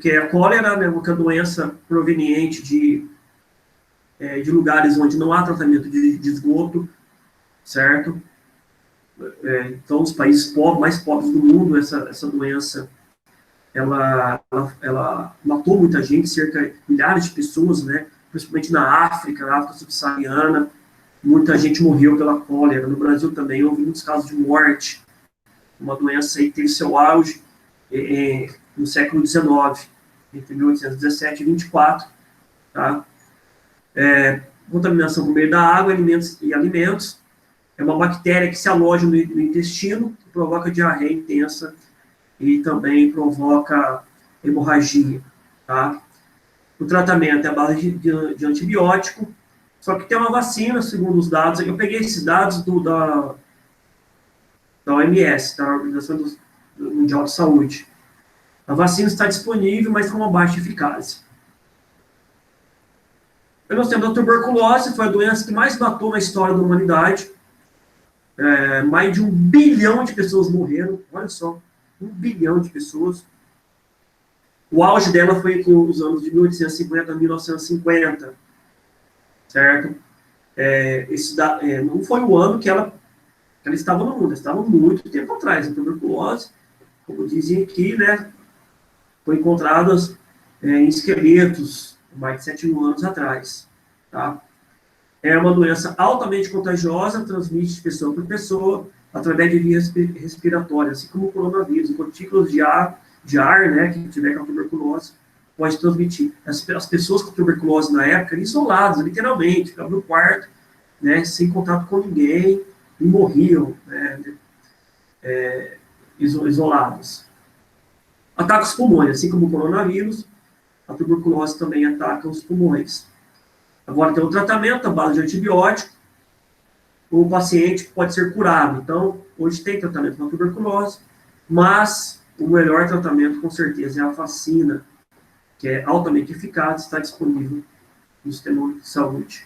[SPEAKER 1] que é a cólera, né, que é a doença proveniente de lugares onde não há tratamento de esgoto, certo? Então, os países mais pobres do mundo, essa doença, ela matou muita gente, cerca de milhares de pessoas, né? Principalmente na África subsaariana, muita gente morreu pela cólera. No Brasil também houve muitos casos de morte. Uma doença aí que teve seu auge no século XIX, entre 1817 e 24, tá? Contaminação por meio da água, alimentos. É uma bactéria que se aloja no intestino, que provoca diarreia intensa e também provoca hemorragia, tá? O tratamento é a base de antibiótico, só que tem uma vacina, segundo os dados. Eu peguei esses dados da OMS, da Organização Mundial de Saúde. A vacina está disponível, mas com uma baixa eficácia. Nós temos a tuberculose, foi a doença que mais matou na história da humanidade. Mais de 1 bilhão de pessoas morreram, olha só, 1 bilhão de pessoas. O auge dela foi nos anos de 1850 a 1950, certo? Não foi o ano que ela estava no mundo, ela estava muito tempo atrás. A tuberculose, como dizem aqui, né, foi encontrada em esqueletos mais de 7 mil anos atrás, tá? É uma doença altamente contagiosa, transmite de pessoa para pessoa, através de vias respiratórias, assim como o coronavírus, gotículas de ar, né, que tiver com a tuberculose, pode transmitir. As pessoas com tuberculose na época eram isoladas, literalmente, ficavam no quarto, né, sem contato com ninguém, e morriam, né, isolados. Ataca os pulmões, assim como o coronavírus, a tuberculose também ataca os pulmões. Agora tem o tratamento, a base de antibiótico, o paciente pode ser curado. Então, hoje tem tratamento para tuberculose, mas o melhor tratamento, com certeza, é a vacina, que é altamente eficaz, está disponível no sistema de saúde.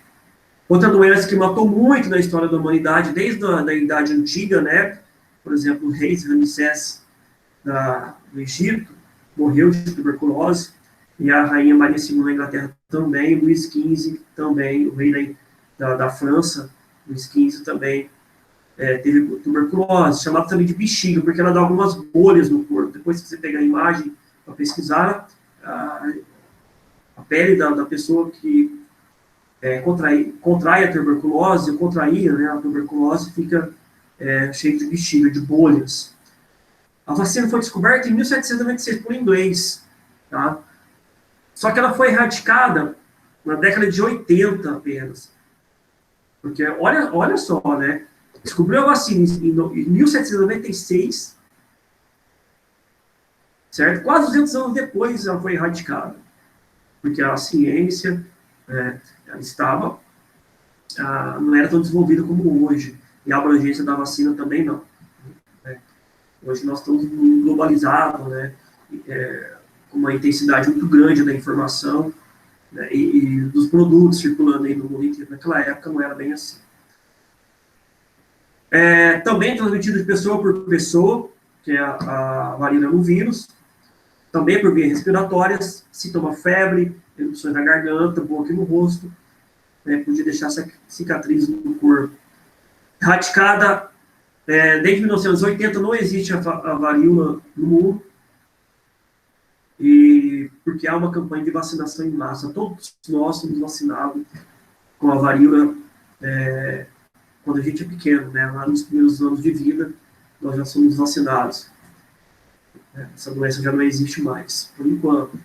[SPEAKER 1] Outra doença que matou muito na história da humanidade, desde a Idade Antiga, né? Por exemplo, o rei Ramsés do Egito morreu de tuberculose, e a rainha Maria II da Inglaterra também, Luís XV também, o rei da França, Luís XV também teve tuberculose, chamada também de bexiga, porque ela dá algumas bolhas no corpo. Depois que você pegar a imagem para pesquisar, a pele da pessoa que contrai a tuberculose, ou contraía, né, a tuberculose, fica cheio de bexiga, de bolhas. A vacina foi descoberta em 1796 por inglês, tá? Só que ela foi erradicada na década de 80 apenas. Porque, olha só, né? Descobriu a vacina em 1796, certo? Quase 200 anos depois ela foi erradicada. Porque a ciência ela estava, não era tão desenvolvida como hoje. E a abrangência da vacina também não. Né? Hoje nós estamos globalizados, né? Com uma intensidade muito grande da informação, né? E dos produtos circulando aí no mundo inteiro. Naquela época não era bem assim. Também transmitido de pessoa por pessoa, que é a varíola no vírus, também por vias respiratórias, sintoma febre, erupções na garganta, boca e no rosto, né, podia deixar cicatriz no corpo. Erradicada, desde 1980 não existe a varíola no mundo, e porque há uma campanha de vacinação em massa. Todos nós somos vacinados com a varíola quando a gente é pequeno, né? Lá nos primeiros anos de vida, nós já somos vacinados. Essa doença já não existe mais, por enquanto.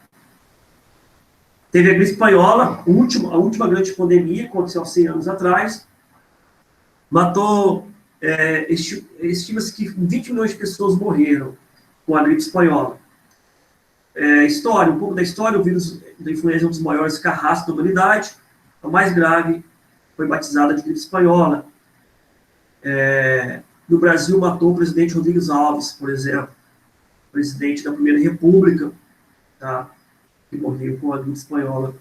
[SPEAKER 1] Teve a gripe espanhola, a última grande pandemia, que aconteceu há 100 anos atrás. Matou, estima-se que 20 milhões de pessoas morreram com a gripe espanhola. Um pouco da história, o vírus da influenza é um dos maiores carrascos da humanidade. A mais grave foi batizada de gripe espanhola. No Brasil, matou o presidente Rodrigues Alves, por exemplo, presidente da Primeira República, tá? Que morreu com a gripe espanhola.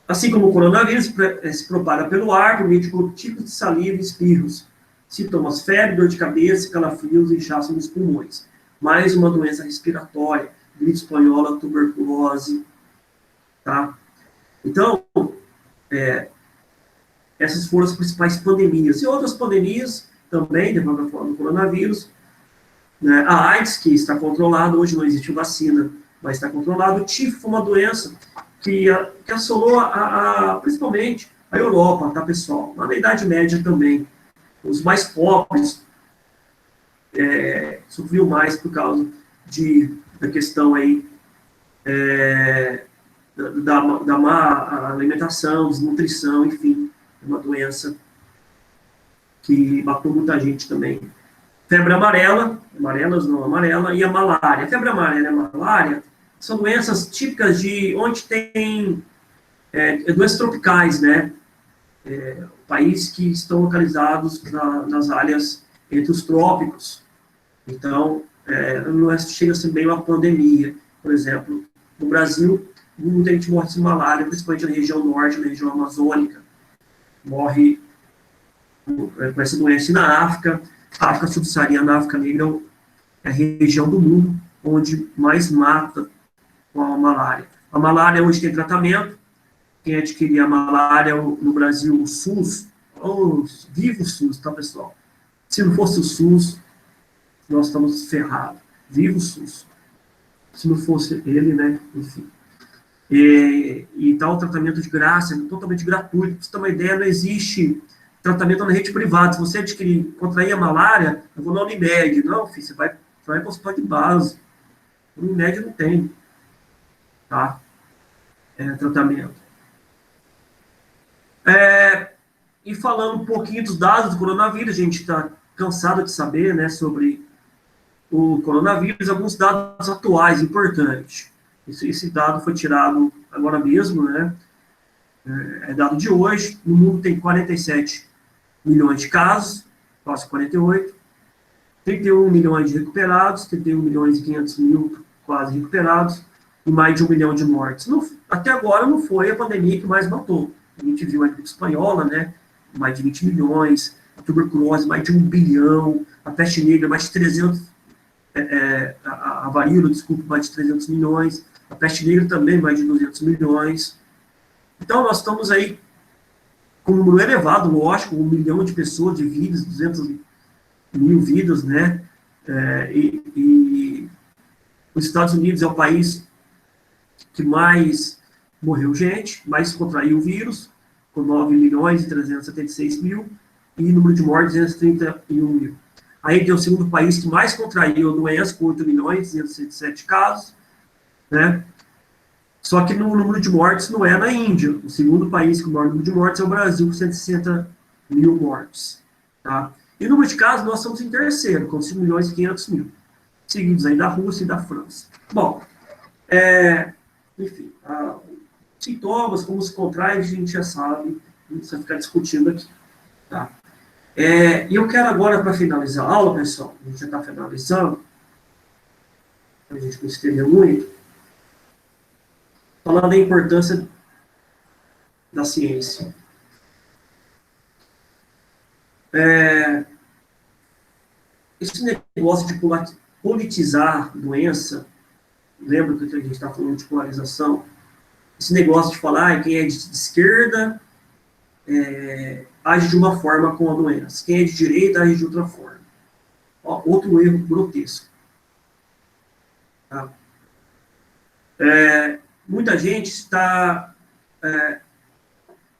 [SPEAKER 1] Assim como o coronavírus se propaga pelo ar, por meio de gotículas de saliva e espirros. Sintomas: febre, dor de cabeça, calafrios e inchaço nos pulmões. Mais uma doença respiratória, gripe espanhola, tuberculose, tá? Então, essas foram as principais pandemias. E outras pandemias também, depois da forma do coronavírus, né? A AIDS, que está controlada, hoje não existe vacina, mas está controlado. O tifo foi uma doença que assolou principalmente a Europa, tá, pessoal? Na Idade Média também. Os mais pobres sofriam mais por causa da questão aí da má alimentação, desnutrição, enfim. Uma doença que matou muita gente também. Febre amarela, e a malária. A febre amarela e a malária são doenças típicas de onde tem doenças tropicais, né? Países que estão localizados nas áreas entre os trópicos. Então, não chega a ser bem uma pandemia. Por exemplo, no Brasil, muita gente morre de malária, principalmente na região norte, na região amazônica. Morre com essa doença. E na África, a África subsaariana, a África negra é a região do mundo onde mais mata com a malária. A malária hoje tem tratamento. Quem adquirir a malária no Brasil, o SUS, viva o SUS, tá, pessoal? Se não fosse o SUS, nós estamos ferrados. Viva o SUS. Se não fosse ele, né? Enfim. E tal tratamento de graça, totalmente gratuito. Pra você ter uma ideia, não existe tratamento na rede privada. Se você contrair a malária, eu vou na Unimed. Não, filho, você vai para o hospital de base. A Unimed não tem, tá? Tratamento. E falando um pouquinho dos dados do coronavírus, a gente está cansado de saber, né, sobre o coronavírus, alguns dados atuais importantes. Esse dado foi tirado agora mesmo, né? É dado de hoje. No mundo tem 47 milhões de casos, quase 48. 31 milhões de recuperados, 31 milhões e 500 mil quase recuperados, e mais de 1 milhão de mortes. Até agora não foi a pandemia que mais matou. A gente viu a gripe espanhola, né? Mais de 20 milhões, a tuberculose, mais de 1 bilhão, a peste negra, mais de 300, a varíola, desculpa, mais de 300 milhões, a peste negra também, mais de 200 milhões. Então, nós estamos aí com um número elevado, lógico, 1 milhão de pessoas, de vidas, 200 mil vidas, né? E os Estados Unidos é o país que mais morreu gente, mais contraiu o vírus, com 9.376.000, e número de mortes, 231 mil. Aí tem o segundo país que mais contraiu a doença, com 8.207 casos, né? Só que no número de mortes não é na Índia. O segundo país com o maior número de mortes é o Brasil, com 160 mil mortes. Tá? E no número de casos, nós estamos em terceiro, com 5.500.000, seguidos aí da Rússia e da França. Bom, enfim, sintomas, como se contrai, a gente já sabe, não precisa ficar discutindo aqui. Tá? E eu quero agora, para finalizar a aula, pessoal, a gente já está finalizando, a gente não estender muito, falar da importância da ciência. Esse negócio de politizar doença, lembra que a gente está falando de polarização? Esse negócio de falar quem é de esquerda age de uma forma com a doença, quem é de direita age de outra forma. Ó, outro erro grotesco. Tá? Muita gente está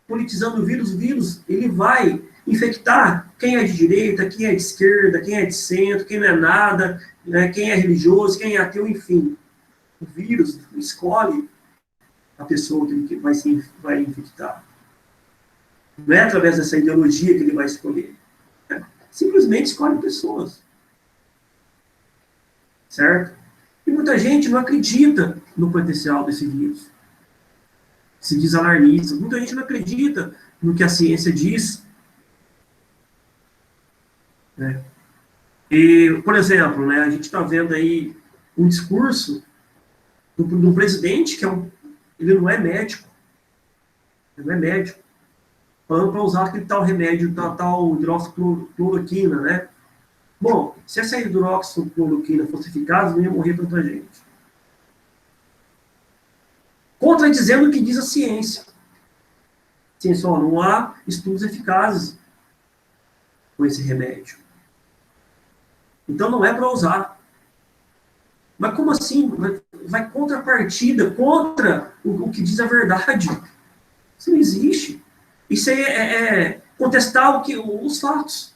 [SPEAKER 1] politizando o vírus ele vai infectar quem é de direita, quem é de esquerda, quem é de centro, quem não é nada, né, quem é religioso, quem é ateu, enfim. O vírus escolhe a pessoa que ele vai infectar. Não é através dessa ideologia que ele vai escolher. Né? Simplesmente escolhe pessoas. Certo? E muita gente não acredita no potencial desse vírus. Se diz alarmista. Muita gente não acredita no que a ciência diz. Né? E, por exemplo, né, a gente está vendo aí um discurso do presidente, que ele não é médico. Ele não é médico. Falando para usar aquele tal remédio, tal hidroxicloroquina, né? Bom, se essa hidroxicloroquina fosse eficaz, não ia morrer tanta gente. Contradizendo o que diz a ciência. Ciência, não há estudos eficazes com esse remédio. Então não é para usar. Mas como assim? Vai contra a partida, contra o que diz a verdade. Isso não existe. Isso é contestar os fatos.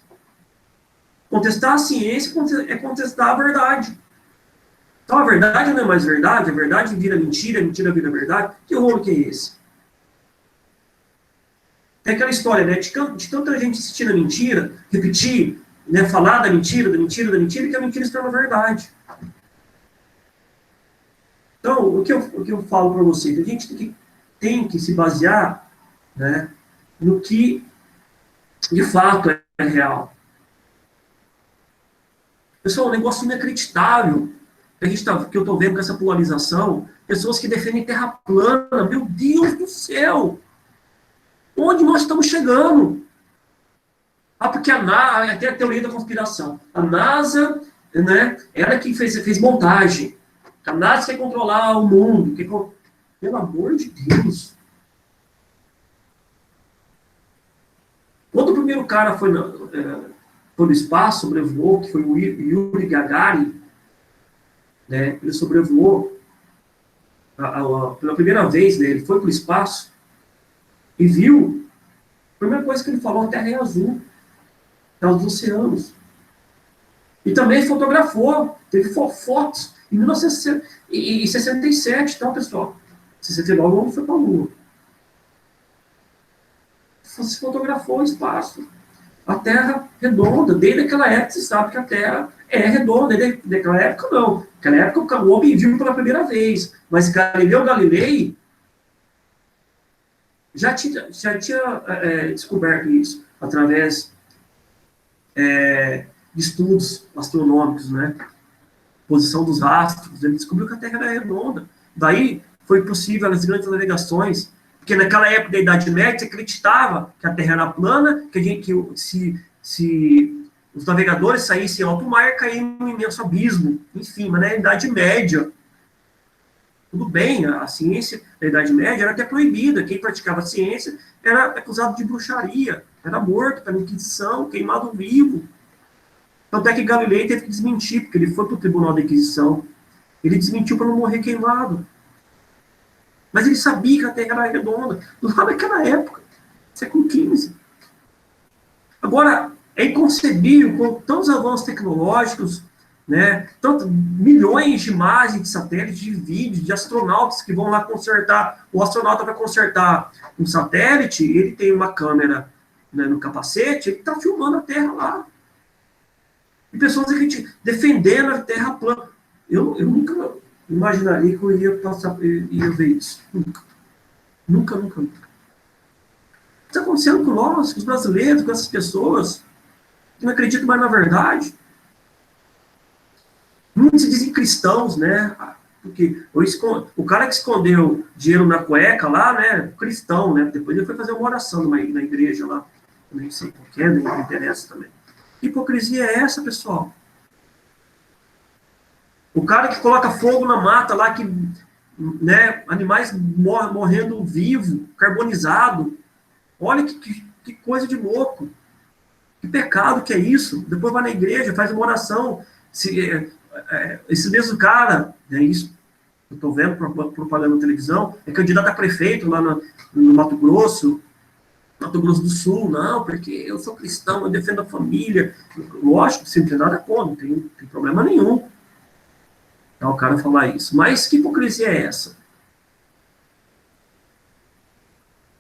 [SPEAKER 1] Contestar a ciência é contestar a verdade. Então a verdade não é mais verdade, a verdade vira mentira, a mentira vira verdade. Que rolo que é esse? É aquela história, né? De tanta gente insistir na mentira, repetir, né, falar da mentira, que a mentira se torna verdade. Então, o que eu falo para vocês? A gente tem que se basear, né, no que de fato é real. Pessoal, um negócio inacreditável que eu estou vendo com essa polarização, pessoas que defendem terra plana, meu Deus do céu! Onde nós estamos chegando? Porque até a teoria da conspiração. A NASA, né, ela que fez montagem. A NASA quer controlar o mundo. Pelo amor de Deus. Quando o primeiro cara foi no espaço, sobrevoou, que foi o Yuri Gagarin, né, ele sobrevoou pela primeira vez, né, ele foi para o espaço e viu, a primeira coisa que ele falou, a Terra é azul, é os oceanos. E também fotografou, teve fotos em 1967, tá, pessoal? 69 o homem foi para a Lua. Se fotografou o espaço. A Terra redonda, desde aquela época você sabe que a Terra é redonda, desde aquela época não. Naquela época o homem viu pela primeira vez, mas Galileu Galilei já tinha descoberto isso através de estudos astronômicos, né? Posição dos astros, ele descobriu que a Terra era redonda. Daí foi possível as grandes navegações, porque naquela época da Idade Média se acreditava que a Terra era plana, se os navegadores saíssem em alto mar, caíam num imenso abismo. Enfim, mas na Idade Média, Tudo bem, a ciência da Idade Média era até proibida. Quem praticava ciência era acusado de bruxaria, era morto pela Inquisição, queimado vivo. Tanto é que Galileu teve que desmentir, porque ele foi para o Tribunal da Inquisição. Ele desmentiu para não morrer queimado. Mas ele sabia que a Terra era redonda, lá naquela época, século XV. Agora, é inconcebível, com tantos avanços tecnológicos, né, tanto, milhões de imagens de satélites, de vídeos, de astronautas que vão lá consertar. O astronauta vai consertar um satélite, ele tem uma câmera, né, no capacete, ele está filmando a Terra lá. E pessoas defendendo a Terra plana. Eu nunca imaginaria que eu ia ver isso. Nunca. Nunca, nunca, nunca. O que está acontecendo com nós, com os brasileiros, com essas pessoas que não acreditam mais na verdade? Muitos se dizem cristãos, né? Porque o cara que escondeu dinheiro na cueca lá, né? Cristão, né? Depois ele foi fazer uma oração na igreja lá. Eu nem sei por quê, nem me interessa também. Que hipocrisia é essa, pessoal? O cara que coloca fogo na mata lá, que, né, animais morrendo vivo, carbonizado. Olha que coisa de louco. Que pecado que é isso. Depois vai na igreja, faz uma oração. Esse mesmo cara, é isso, eu estou vendo propaganda na televisão, é candidato a prefeito lá no Mato Grosso do Sul. Não, porque eu sou cristão, eu defendo a família. Lógico, você não tem nada contra, não tem problema nenhum. Tá, o cara falar isso. Mas que hipocrisia é essa?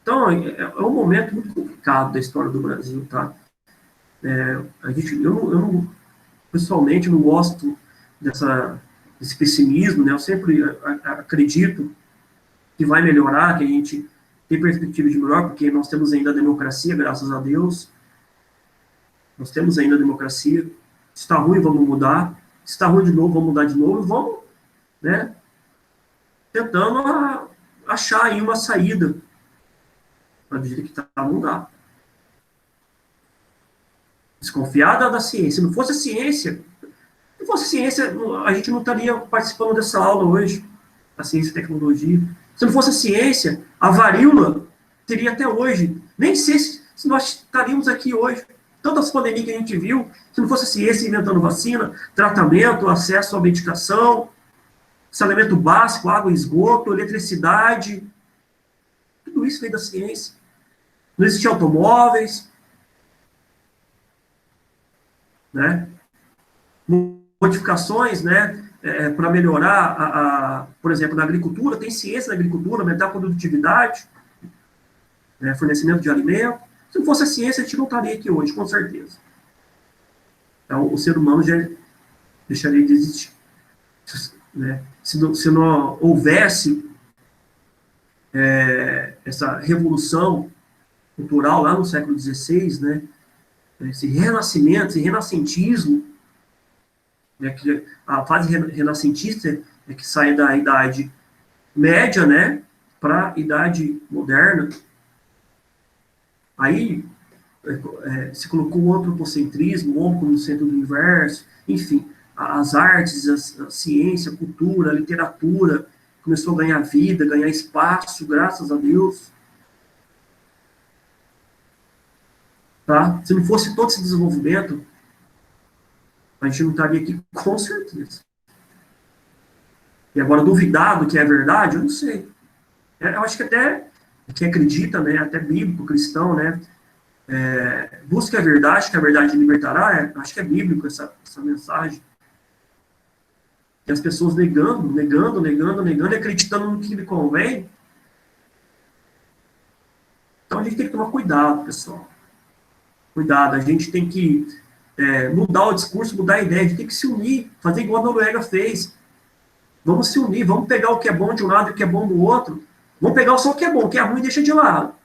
[SPEAKER 1] Então, é um momento muito complicado da história do Brasil, tá? Eu pessoalmente, não gosto desse pessimismo, né? Eu sempre acredito que vai melhorar, que a gente tem perspectiva de melhor, porque nós temos ainda a democracia, graças a Deus. Nós temos ainda a democracia. Se está ruim, vamos mudar. Se está ruim de novo, vamos mudar de novo. Vamos, né, tentando achar aí uma saída. Mas do jeito que está, não dá. Desconfiada da ciência. Se não fosse a ciência, a gente não estaria participando dessa aula hoje. A ciência e tecnologia. Se não fosse a ciência, a varíola teria até hoje. Nem sei se nós estaríamos aqui hoje. Tantas pandemias que a gente viu, se não fosse a ciência inventando vacina, tratamento, acesso à medicação, saneamento básico, água, esgoto, eletricidade, tudo isso veio da ciência. Não existiam automóveis, né? Modificações, né, para melhorar, por exemplo, na agricultura, tem ciência na agricultura, aumentar a produtividade, né, fornecimento de alimento. Se não fosse a ciência, a gente não estaria aqui hoje, com certeza. Então, o ser humano já deixaria de existir. Né? Se não houvesse essa revolução cultural lá no século XVI, né, esse renascimento, esse renascentismo, né, que a fase renascentista é que sai da Idade Média, né, para a Idade Moderna. Aí se colocou o antropocentrismo, o homem como centro do universo, enfim, as artes, a ciência, a cultura, a literatura, começou a ganhar vida, ganhar espaço, graças a Deus. Tá? Se não fosse todo esse desenvolvimento, a gente não estaria aqui com certeza. E agora, duvidar do que é verdade, eu não sei. Eu acho que até quem acredita, né, até bíblico, cristão, né, busca a verdade, que a verdade libertará, acho que é bíblico essa mensagem. E as pessoas negando, e acreditando no que lhe convém. Então a gente tem que tomar cuidado, pessoal. Cuidado, a gente tem que mudar o discurso, mudar a ideia, a gente tem que se unir, fazer igual a Noruega fez. Vamos se unir, vamos pegar o que é bom de um lado e o que é bom do outro. Vamos pegar só o que é bom, o que é ruim deixa de lado.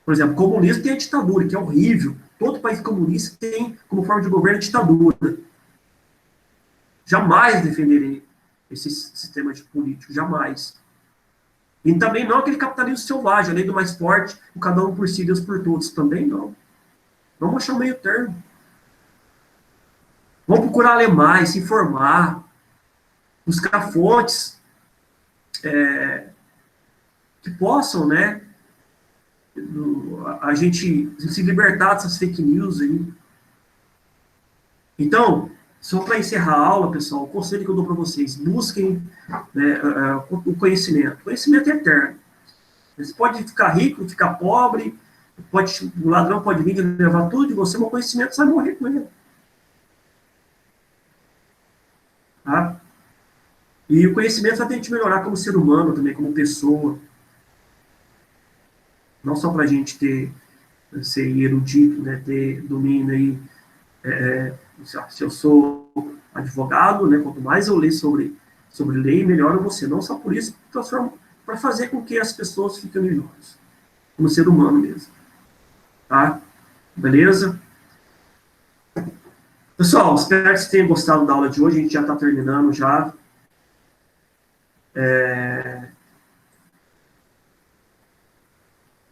[SPEAKER 1] Por exemplo, o comunismo tem a ditadura, que é horrível. Todo país comunista tem como forma de governo a ditadura. Jamais defenderei esse sistema de político, jamais. E também não aquele capitalismo selvagem, a lei do mais forte, o cada um por si, Deus por todos. Também não. Vamos achar um meio termo. Vamos procurar ler mais, se informar, buscar fontes, que possam, né, a gente se libertar dessas fake news aí. Então, só para encerrar a aula, pessoal, o conselho que eu dou para vocês: busquem, né, o conhecimento. O conhecimento é eterno. Você pode ficar rico, ficar pobre, o ladrão pode vir levar tudo de você, mas o conhecimento você vai morrer com ele. Tá? E o conhecimento só tem que te melhorar como ser humano também, como pessoa. Não só para a gente ser erudito, né, ter domínio aí. Se eu sou advogado, né, quanto mais eu ler sobre lei, melhor eu vou ser. Não só por isso, para fazer com que as pessoas fiquem melhores. Como ser humano mesmo. Tá? Beleza? Pessoal, espero que vocês tenham gostado da aula de hoje. A gente já está terminando já.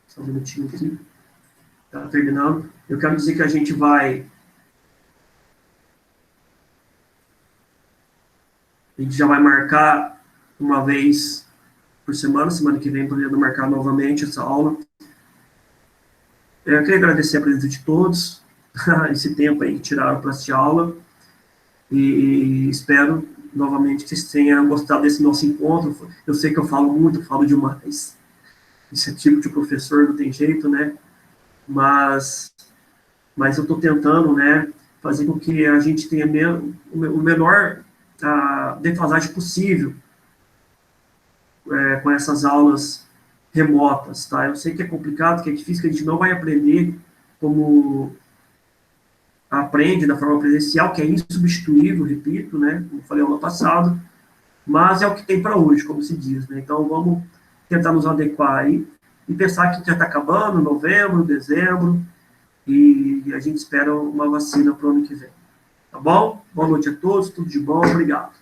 [SPEAKER 1] Só um minutinho aqui. Está terminando. Eu quero dizer que a gente já vai marcar uma vez por semana que vem, podendo marcar novamente essa aula. Eu queria agradecer a presença de todos, esse tempo aí que tiraram para assistir a aula, e espero novamente que vocês tenham gostado desse nosso encontro. Eu sei que eu falo muito, eu falo demais. Esse é tipo de professor, não tem jeito, né? Mas eu estou tentando, né, fazer com que a gente tenha o menor defasagem possível com essas aulas remotas, tá? Eu sei que é complicado, que é difícil, que a gente não vai aprender como aprende da forma presencial, que é insubstituível, repito, né? Como eu falei no ano passado, mas é o que tem para hoje, como se diz, né? Então vamos tentar nos adequar aí e pensar que já está acabando, novembro, dezembro, e a gente espera uma vacina para o ano que vem. Tá bom? Boa noite a todos, tudo de bom, obrigado.